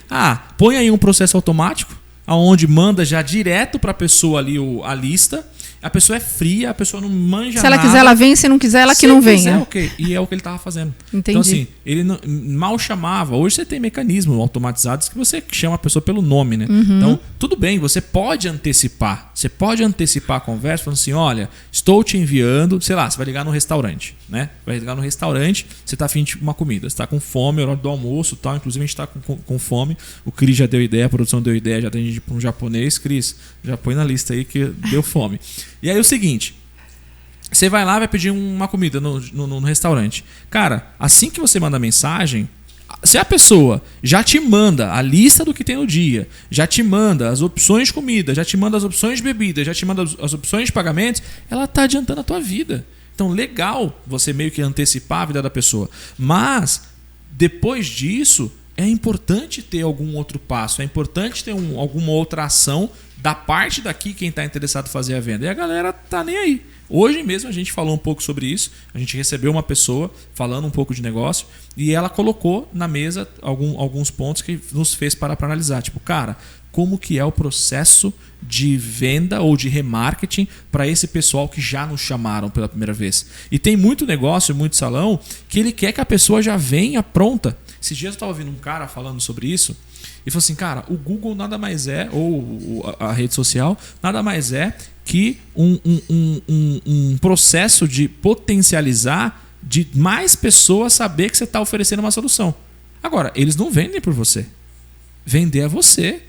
Põe aí um processo automático, onde manda já direto para a pessoa ali a lista. A pessoa é fria, a pessoa não manja nada. Se ela quiser, ela vem. Se não quiser, ela que não venha. Okay. E é o que ele estava fazendo. Entendi. Então, assim, ele mal chamava. Hoje você tem mecanismos automatizados que você chama a pessoa pelo nome, né? Uhum. Então, tudo bem, você pode antecipar. Você pode antecipar a conversa falando assim, olha, estou te enviando, sei lá, você vai ligar no restaurante, né? Vai ligar no restaurante, você está afim de uma comida, você está com fome, hora do almoço e tal. Inclusive, a gente está com fome. O Cris já deu ideia, a produção deu ideia, já tem gente para um japonês. Cris, já põe na lista aí que deu fome. E aí é o seguinte, você vai lá e vai pedir uma comida no restaurante. Cara, assim que você manda a mensagem, se a pessoa já te manda a lista do que tem no dia, já te manda as opções de comida, já te manda as opções de bebida, já te manda as opções de pagamentos, ela está adiantando a tua vida. Então, legal você meio que antecipar a vida da pessoa. Mas, depois disso, é importante ter algum outro passo, é importante ter alguma outra ação da parte daqui quem está interessado em fazer a venda. E a galera tá nem aí. Hoje mesmo a gente falou um pouco sobre isso. A gente recebeu uma pessoa falando um pouco de negócio e ela colocou na mesa alguns pontos que nos fez parar para analisar. Tipo, cara, como que é o processo de venda ou de remarketing para esse pessoal que já nos chamaram pela primeira vez? E tem muito negócio, muito salão, que ele quer que a pessoa já venha pronta. Esses dias eu estava ouvindo um cara falando sobre isso e falou assim, cara, o Google nada mais é, ou a rede social, nada mais é que um processo de potencializar de mais pessoas saber que você está oferecendo uma solução. Agora, eles não vendem por você. Vender é você.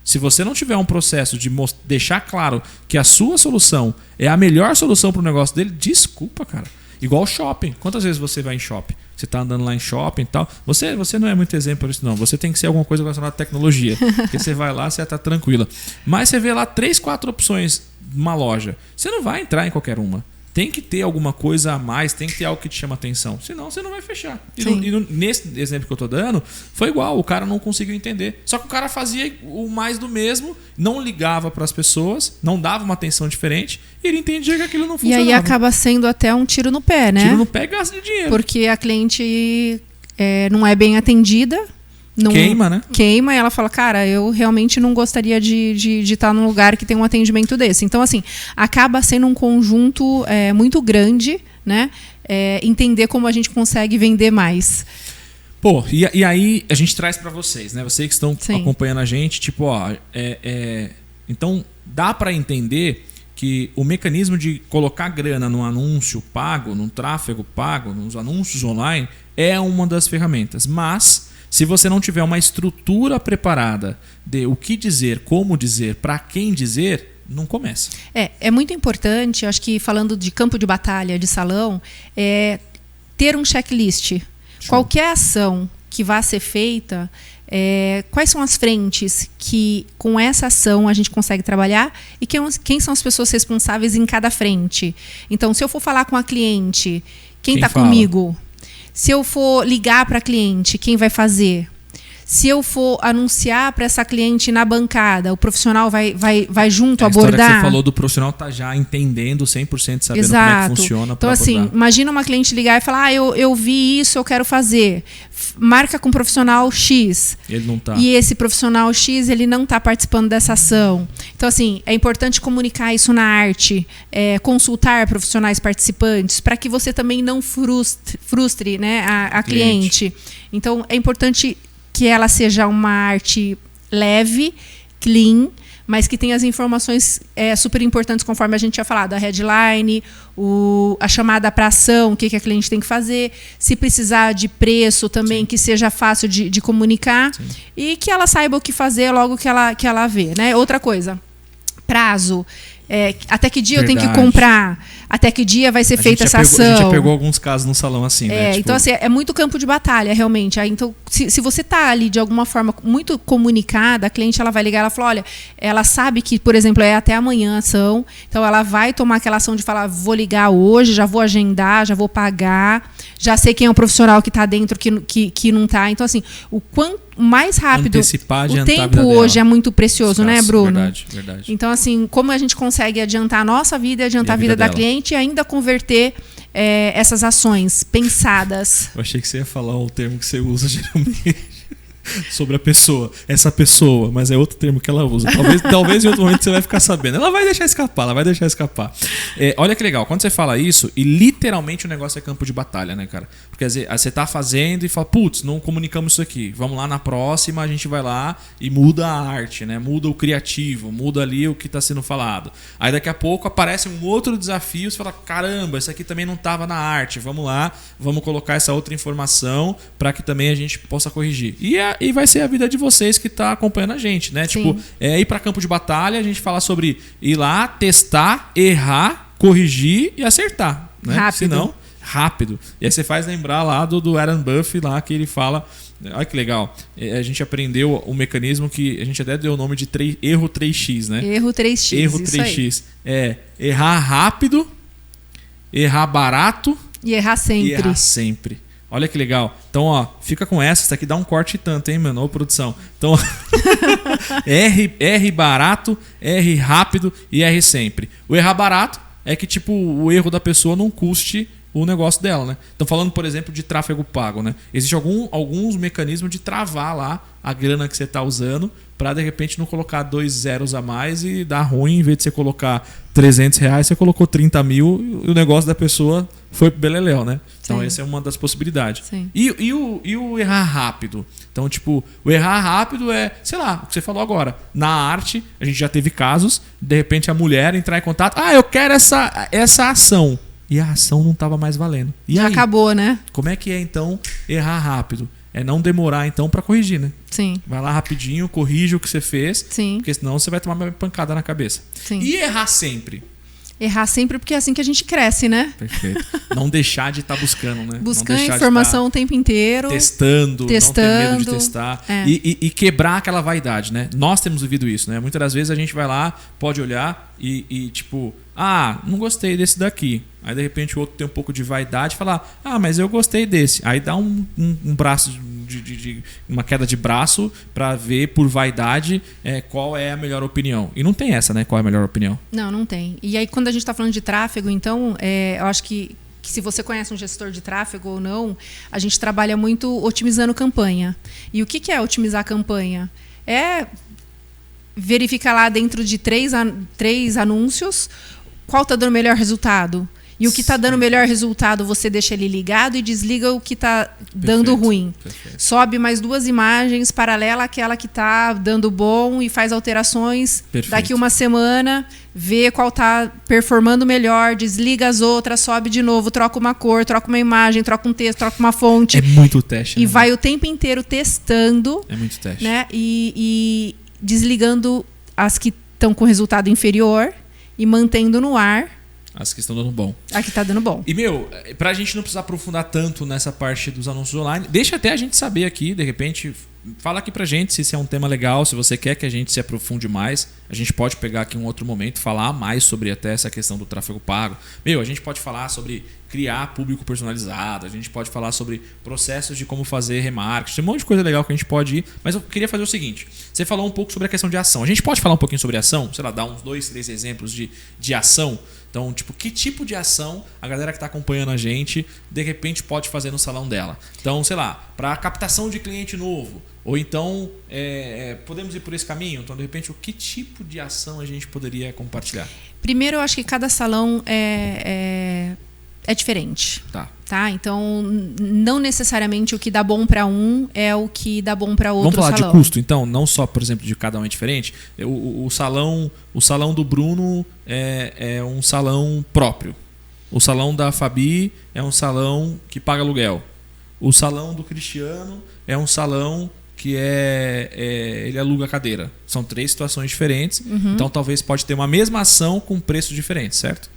Se você não tiver um processo de deixar claro que a sua solução é a melhor solução para o negócio dele, desculpa, cara. Igual shopping. Quantas vezes você vai em shopping? Você está andando lá em shopping e tal. Você não é muito exemplo por isso, não. Você tem que ser alguma coisa relacionada à tecnologia. Porque você vai lá, você está tranquila. Mas você vê lá 3, 4 opções numa loja. Você não vai entrar em qualquer uma. Tem que ter alguma coisa a mais, tem que ter algo que te chama atenção. Senão você não vai fechar. E nesse exemplo que eu estou dando, foi igual. O cara não conseguiu entender. Só que o cara fazia o mais do mesmo, não ligava para as pessoas, não dava uma atenção diferente, e ele entendia que aquilo não funcionava. E aí acaba sendo até um tiro no pé, né? Tiro no pé e gasta de dinheiro. Porque a cliente não é bem atendida. Não queima, né? Queima e ela fala, cara, eu realmente não gostaria de estar num lugar que tem um atendimento desse. Então, assim, acaba sendo um conjunto muito grande, né? Entender como a gente consegue vender mais. Pô, e aí a gente traz para vocês, né? Vocês que estão acompanhando a gente, tipo, então dá para entender que o mecanismo de colocar grana no anúncio pago, no tráfego pago, nos anúncios online, é uma das ferramentas. Mas se você não tiver uma estrutura preparada de o que dizer, como dizer, para quem dizer, não começa. É muito importante, acho que falando de campo de batalha, de salão, ter um checklist. Show. Qualquer ação que vá ser feita, quais são as frentes que com essa ação a gente consegue trabalhar e quem são as pessoas responsáveis em cada frente. Então, se eu for falar com a cliente, quem está comigo? Se eu for ligar para a cliente, quem vai fazer? Se eu for anunciar para essa cliente na bancada, o profissional vai junto a abordar. Que você falou do profissional tá já entendendo 100% sabendo Exato. como é que funciona. Então, assim, imagina uma cliente ligar e falar: eu vi isso, eu quero fazer. Marca com o profissional X. Ele não tá. E esse profissional X, ele não está participando dessa ação. Então, assim, é importante comunicar isso na arte, consultar profissionais participantes, para que você também não frustre, né, a cliente. Então, é importante que ela seja uma arte leve, clean, mas que tenha as informações super importantes, conforme a gente tinha falado, a headline, a chamada para ação, o que a cliente tem que fazer, se precisar de preço também, que seja fácil de comunicar. Sim. E que ela saiba o que fazer logo que ela vê, né? Outra coisa, prazo. Até que dia eu tenho que comprar? Até que dia vai ser feita essa ação? A gente já pegou alguns casos no salão assim, né? Então, assim, é muito campo de batalha, realmente. Então, se você está ali de alguma forma muito comunicada, a cliente ela vai ligar, ela fala, olha, ela sabe que, por exemplo, é até amanhã a ação, então ela vai tomar aquela ação de falar, vou ligar hoje, já vou agendar, já vou pagar, já sei quem é o profissional que está dentro, que não está. Então, assim, o quanto mais rápido, o tempo hoje é muito precioso, né, Bruno? Verdade. Então, assim, como a gente consegue adiantar a nossa vida e adiantar a vida da cliente e ainda converter essas ações pensadas. Eu achei que você ia falar o termo que você usa geralmente sobre a pessoa, essa pessoa, mas é outro termo que ela usa. Talvez em outro momento você vai ficar sabendo. Ela vai deixar escapar. Olha que legal, quando você fala isso, e literalmente o negócio é campo de batalha, né, cara? Porque você tá fazendo e fala, putz, não comunicamos isso aqui. Vamos lá na próxima, a gente vai lá e muda a arte, né? Muda o criativo, muda ali o que está sendo falado. Aí daqui a pouco aparece um outro desafio, você fala, caramba, isso aqui também não estava na arte. Vamos lá, vamos colocar essa outra informação para que também a gente possa corrigir. E vai ser a vida de vocês que está acompanhando a gente, né? Sim. Tipo, ir para campo de batalha, a gente fala sobre ir lá, testar, errar, corrigir e acertar, né? Rápido. Rápido. E aí você faz lembrar lá do Warren Buffett lá, que ele fala, olha que legal, a gente aprendeu o mecanismo que a gente até deu o nome de erro 3x, né? Erro 3x. Erro 3x. Errar rápido, errar barato e errar sempre. Olha que legal. Então, ó, fica com essa aqui, dá um corte e tanto, hein, mano? Ô, produção. Então, R barato, R rápido e R sempre. O errar barato é que, tipo, o erro da pessoa não custe o negócio dela, né? Então, falando, por exemplo, de tráfego pago, né? Existe alguns mecanismos de travar lá a grana que você está usando para, de repente, não colocar 2 zeros a mais e dar ruim. Em vez de você colocar R$300, você colocou 30 mil e o negócio da pessoa foi pro beleléu, né? Então, essa é uma das possibilidades. Sim. E o errar rápido? Então, tipo, o errar rápido é, sei lá, o que você falou agora. Na arte, a gente já teve casos, de repente a mulher entrar em contato, eu quero essa ação. E a ação não estava mais valendo. E já aí, acabou, né? Como é que é, então, errar rápido? É não demorar, então, para corrigir, né? Sim. Vai lá rapidinho, corrige o que você fez. Sim. Porque senão você vai tomar uma pancada na cabeça. Sim. E errar sempre? Errar sempre porque é assim que a gente cresce, né? Perfeito. Não deixar de estar buscando, né? Buscando informação o tempo inteiro. Testando, não ter medo de testar. E quebrar aquela vaidade, né? Nós temos vivido isso, né? Muitas das vezes a gente vai lá, pode olhar e tipo, não gostei desse daqui. Aí de repente o outro tem um pouco de vaidade e fala, mas eu gostei desse. Aí dá um braço de uma queda de braço para ver por vaidade qual é a melhor opinião. E não tem essa, né? Qual é a melhor opinião? Não tem. E aí quando a gente está falando de tráfego, então, eu acho que se você conhece um gestor de tráfego ou não, a gente trabalha muito otimizando campanha. E o que é otimizar campanha? É verificar lá dentro de 3 anúncios qual está dando o melhor resultado. E o que está dando o melhor resultado, você deixa ele ligado e desliga o que está dando ruim. Perfeito. Sobe mais 2 imagens paralela àquela que está dando bom e faz alterações. Perfeito. Daqui uma semana, vê qual está performando melhor, desliga as outras, sobe de novo, troca uma cor, troca uma imagem, troca um texto, troca uma fonte. É muito teste. E vai o tempo inteiro testando. É muito teste. Né? E desligando as que estão com resultado inferior e mantendo no ar as que estão dando bom. A que está dando bom. E, pra gente não precisar aprofundar tanto nessa parte dos anúncios online, deixa até a gente saber aqui, de repente, fala aqui pra gente se esse é um tema legal, se você quer que a gente se aprofunde mais. A gente pode pegar aqui um outro momento, falar mais sobre até essa questão do tráfego pago. A gente pode falar sobre criar público personalizado, a gente pode falar sobre processos de como fazer remarketing, tem um monte de coisa legal que a gente pode ir, mas eu queria fazer o seguinte, você falou um pouco sobre a questão de ação, a gente pode falar um pouquinho sobre ação? Sei lá, dar uns 2, 3 exemplos de ação? Então, tipo, que tipo de ação a galera que está acompanhando a gente, de repente, pode fazer no salão dela? Então, sei lá, para captação de cliente novo, ou então podemos ir por esse caminho? Então, de repente, que tipo de ação a gente poderia compartilhar? Primeiro, eu acho que cada salão é diferente. Tá? Então, não necessariamente o que dá bom para um é o que dá bom para outro salão. Vamos falar de custo, então? Não só, por exemplo, de cada um é diferente. O salão do Bruno é um salão próprio. O salão da Fabi é um salão que paga aluguel. O salão do Cristiano é um salão que ele aluga cadeira. São 3 situações diferentes. Então, talvez pode ter uma mesma ação com preços diferentes, certo?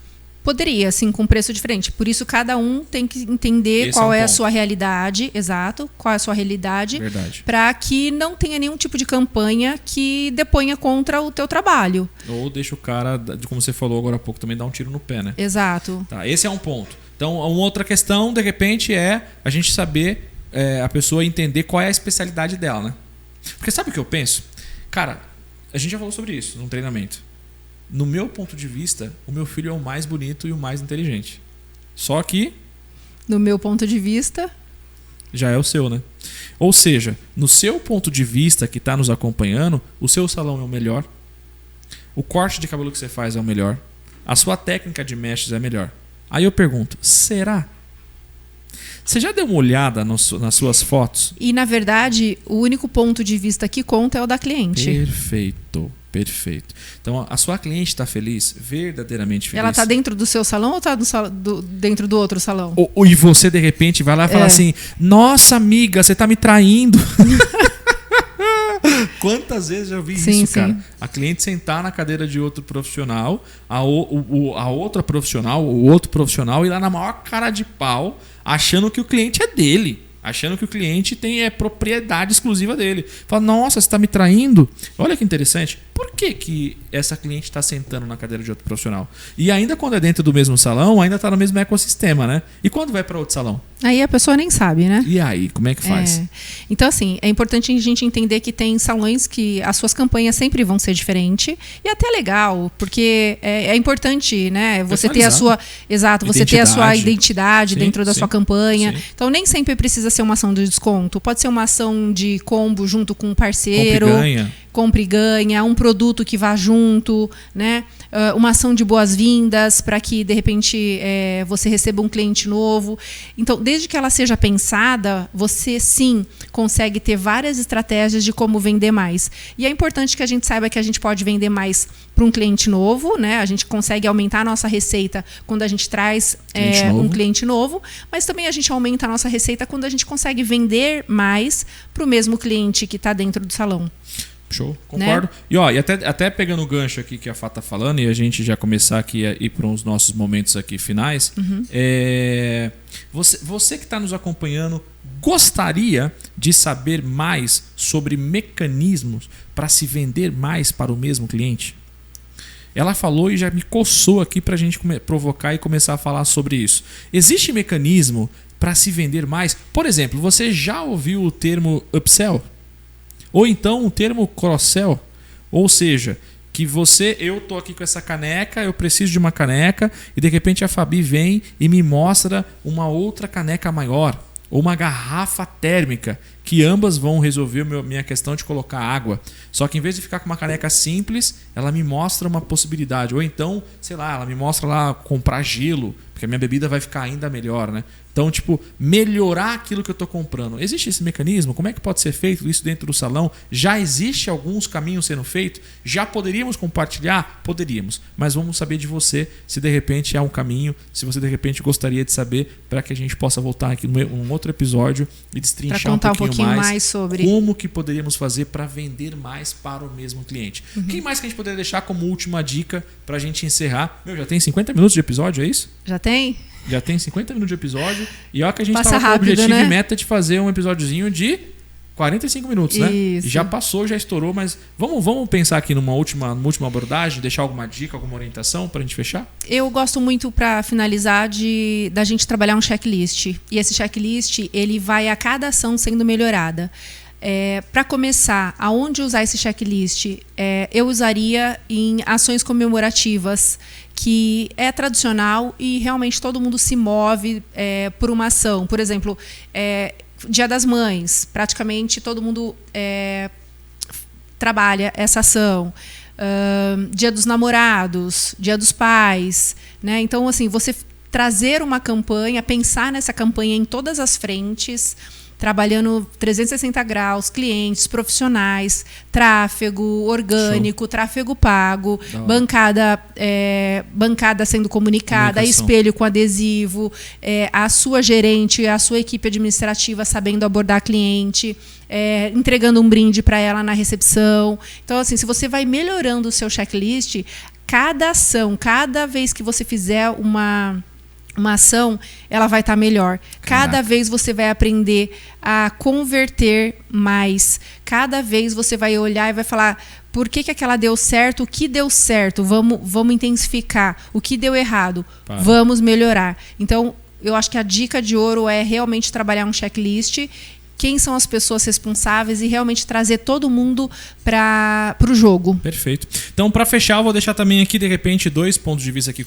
Poderia, sim, com preço diferente. Por isso, cada um tem que entender qual é a sua realidade, exato, qual é a sua realidade, para que não tenha nenhum tipo de campanha que deponha contra o teu trabalho. Ou deixa o cara, como você falou agora há pouco, também dar um tiro no pé, né? Exato. Tá, esse é um ponto. Então, uma outra questão, de repente, é a gente saber, a pessoa entender qual é a especialidade dela, né? Porque sabe o que eu penso? Cara, a gente já falou sobre isso num treinamento. No meu ponto de vista, o meu filho é o mais bonito e o mais inteligente. Só que... No meu ponto de vista... Já é o seu, né? Ou seja, no seu ponto de vista que está nos acompanhando, o seu salão é o melhor. O corte de cabelo que você faz é o melhor. A sua técnica de mechas é a melhor. Aí eu pergunto, será? Você já deu uma olhada nas suas fotos? E, na verdade, o único ponto de vista que conta é o da cliente. Perfeito. Então, a sua cliente está feliz, verdadeiramente feliz. Ela está dentro do seu salão ou está dentro do outro salão? E você, de repente, vai lá e fala assim, nossa, amiga, você está me traindo. Quantas vezes eu vi isso, cara? A cliente sentar na cadeira de outro profissional, a outra profissional, o outro profissional, ir lá na maior cara de pau, achando que o cliente é dele. Achando que o cliente tem propriedade exclusiva dele. Fala, nossa, você está me traindo? Olha que interessante. Por que essa cliente está sentando na cadeira de outro profissional? E ainda quando é dentro do mesmo salão, ainda está no mesmo ecossistema, né? E quando vai para outro salão? Aí a pessoa nem sabe, né? E aí, como é que faz? Então, assim, é importante a gente entender que tem salões que as suas campanhas sempre vão ser diferentes. E até legal, porque é importante, né? Você ter a sua... Exato, você ter a sua identidade dentro da sua campanha. Sim. Então, nem sempre precisa ser uma ação de desconto. Pode ser uma ação de combo junto com um parceiro. Compre e ganha, um produto que vá junto, né? Uma ação de boas-vindas para que, de repente, você receba um cliente novo. Então, desde que ela seja pensada, você, sim, consegue ter várias estratégias de como vender mais. E é importante que a gente saiba que a gente pode vender mais para um cliente novo, né? A gente consegue aumentar a nossa receita quando a gente traz um cliente novo, mas também a gente aumenta a nossa receita quando a gente consegue vender mais para o mesmo cliente que está dentro do salão. Show, concordo. Né? E até pegando o gancho aqui que a Fá tá falando, e a gente já começar aqui a ir para os nossos momentos aqui finais, você que está nos acompanhando, gostaria de saber mais sobre mecanismos para se vender mais para o mesmo cliente? Ela falou e já me coçou aqui para a gente provocar e começar a falar sobre isso. Existe mecanismo para se vender mais? Por exemplo, você já ouviu o termo upsell? Ou então o termo cross-sell, ou seja, que eu tô aqui com essa caneca, eu preciso de uma caneca e de repente a Fabi vem e me mostra uma outra caneca maior, ou uma garrafa térmica, que ambas vão resolver minha questão de colocar água. Só que em vez de ficar com uma caneca simples, ela me mostra uma possibilidade. Ou então, sei lá, ela me mostra lá comprar gelo, porque a minha bebida vai ficar ainda melhor, né? Então, melhorar aquilo que eu estou comprando. Existe esse mecanismo? Como é que pode ser feito isso dentro do salão? Já existe alguns caminhos sendo feitos? Já poderíamos compartilhar? Poderíamos. Mas vamos saber de você se de repente há um caminho, se você de repente gostaria de saber, para que a gente possa voltar aqui num outro episódio e destrinchar um pouquinho mais sobre como que poderíamos fazer para vender mais para o mesmo cliente. Quem mais que a gente poderia deixar como última dica para a gente encerrar? Já tem 50 minutos de episódio, é isso? Já tem? Já tem 50 minutos de episódio. E olha que a gente Passa estava com o rápido, objetivo né? e meta de fazer um episódiozinho de 45 minutos, né? Isso. E já passou, já estourou, mas vamos pensar aqui numa última abordagem, deixar alguma dica, alguma orientação para a gente fechar? Eu gosto muito, para finalizar, da gente trabalhar um checklist. E esse checklist, ele vai a cada ação sendo melhorada. Para começar, aonde usar esse checklist? Eu usaria em ações comemorativas, que é tradicional e realmente todo mundo se move por uma ação. Por exemplo, Dia das Mães, praticamente todo mundo trabalha essa ação. Dia dos Namorados, Dia dos Pais, né? Então, assim, você trazer uma campanha, pensar nessa campanha em todas as frentes, trabalhando 360 graus, clientes, profissionais, tráfego orgânico, tráfego pago, bancada sendo comunicada, espelho com adesivo, a sua gerente, a sua equipe administrativa sabendo abordar cliente, entregando um brinde para ela na recepção. Então, assim, se você vai melhorando o seu checklist, cada ação, cada vez que você fizer uma ação, ela vai estar melhor. Cada vez você vai aprender a converter mais. Cada vez você vai olhar e vai falar: por que aquela deu certo? O que deu certo? Vamos intensificar. O que deu errado? Vamos melhorar. Então, eu acho que a dica de ouro é realmente trabalhar um checklist. Quem são as pessoas responsáveis e realmente trazer todo mundo para o jogo. Perfeito. Então, para fechar, eu vou deixar também aqui, de repente, 2 pontos de vista aqui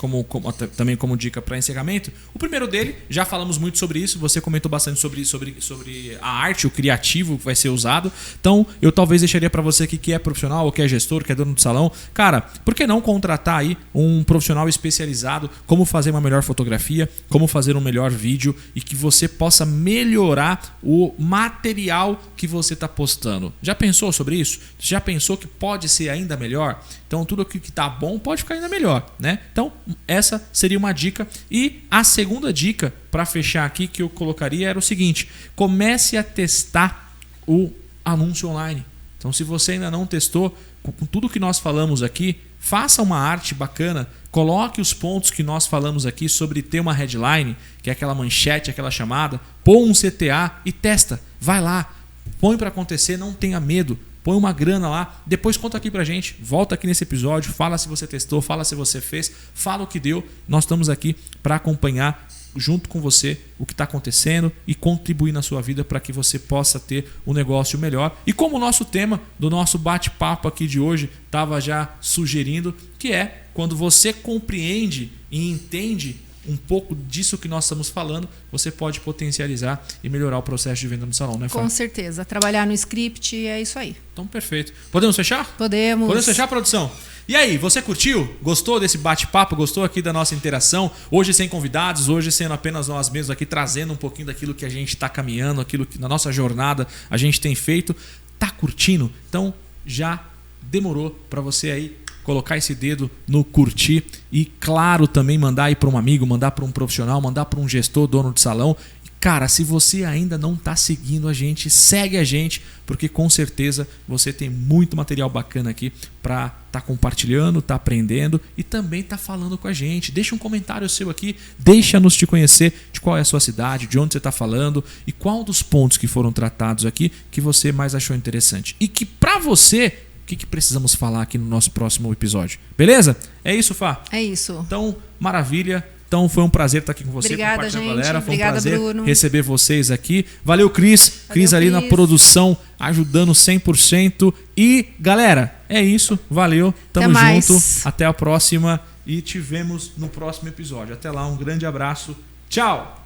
também como dica para encerramento. O primeiro dele, já falamos muito sobre isso, você comentou bastante sobre a arte, o criativo que vai ser usado. Então, eu talvez deixaria para você aqui que é profissional, ou que é gestor, que é dono do salão. Cara, por que não contratar aí um profissional especializado, como fazer uma melhor fotografia, como fazer um melhor vídeo e que você possa melhorar o material que você está postando. Já pensou sobre isso? Já pensou que pode ser ainda melhor? Então tudo que está bom pode ficar ainda melhor, né? Então essa seria uma dica. E a segunda dica, para fechar aqui, que eu colocaria era o seguinte: comece a testar o anúncio online. Então, se você ainda não testou, com tudo que nós falamos aqui, faça uma arte bacana, coloque os pontos que nós falamos aqui sobre ter uma headline, que é aquela manchete, aquela chamada, põe um CTA e testa. Vai lá, põe para acontecer, não tenha medo. Põe uma grana lá, depois conta aqui pra gente, volta aqui nesse episódio, fala se você testou, fala se você fez, fala o que deu. Nós estamos aqui para acompanhar junto com você o que está acontecendo e contribuir na sua vida para que você possa ter um negócio melhor. E como o nosso tema do nosso bate-papo aqui de hoje estava já sugerindo, que é quando você compreende e entende um pouco disso que nós estamos falando, você pode potencializar e melhorar o processo de venda no salão, né, Fá? Com certeza. Trabalhar no script é isso aí. Então, perfeito. Podemos fechar? Podemos. Podemos fechar, produção? E aí, você curtiu? Gostou desse bate-papo? Gostou aqui da nossa interação? Hoje sem convidados, hoje sendo apenas nós mesmos aqui, trazendo um pouquinho daquilo que a gente está caminhando, aquilo que na nossa jornada a gente tem feito. Tá curtindo? Então, já demorou para você aí colocar esse dedo no curtir e, claro, também mandar aí para um amigo, mandar para um profissional, mandar para um gestor, dono de salão. Cara, se você ainda não está seguindo a gente, segue a gente, porque com certeza você tem muito material bacana aqui para estar compartilhando, estar aprendendo e também estar falando com a gente. Deixa um comentário seu aqui, deixa-nos te conhecer de qual é a sua cidade, de onde você está falando e qual dos pontos que foram tratados aqui que você mais achou interessante. E que para você, o que precisamos falar aqui no nosso próximo episódio. Beleza? É isso, Fá? É isso. Então, maravilha. Então foi um prazer estar aqui com você, obrigada, compartilhando gente. com a galera. Foi Obrigada, um prazer Bruno. receber vocês aqui. Valeu, Cris. Cris ali na produção, ajudando 100%. E, galera, é isso. Valeu. Tamo junto. Até a próxima. E te vemos no próximo episódio. Até lá, um grande abraço. Tchau!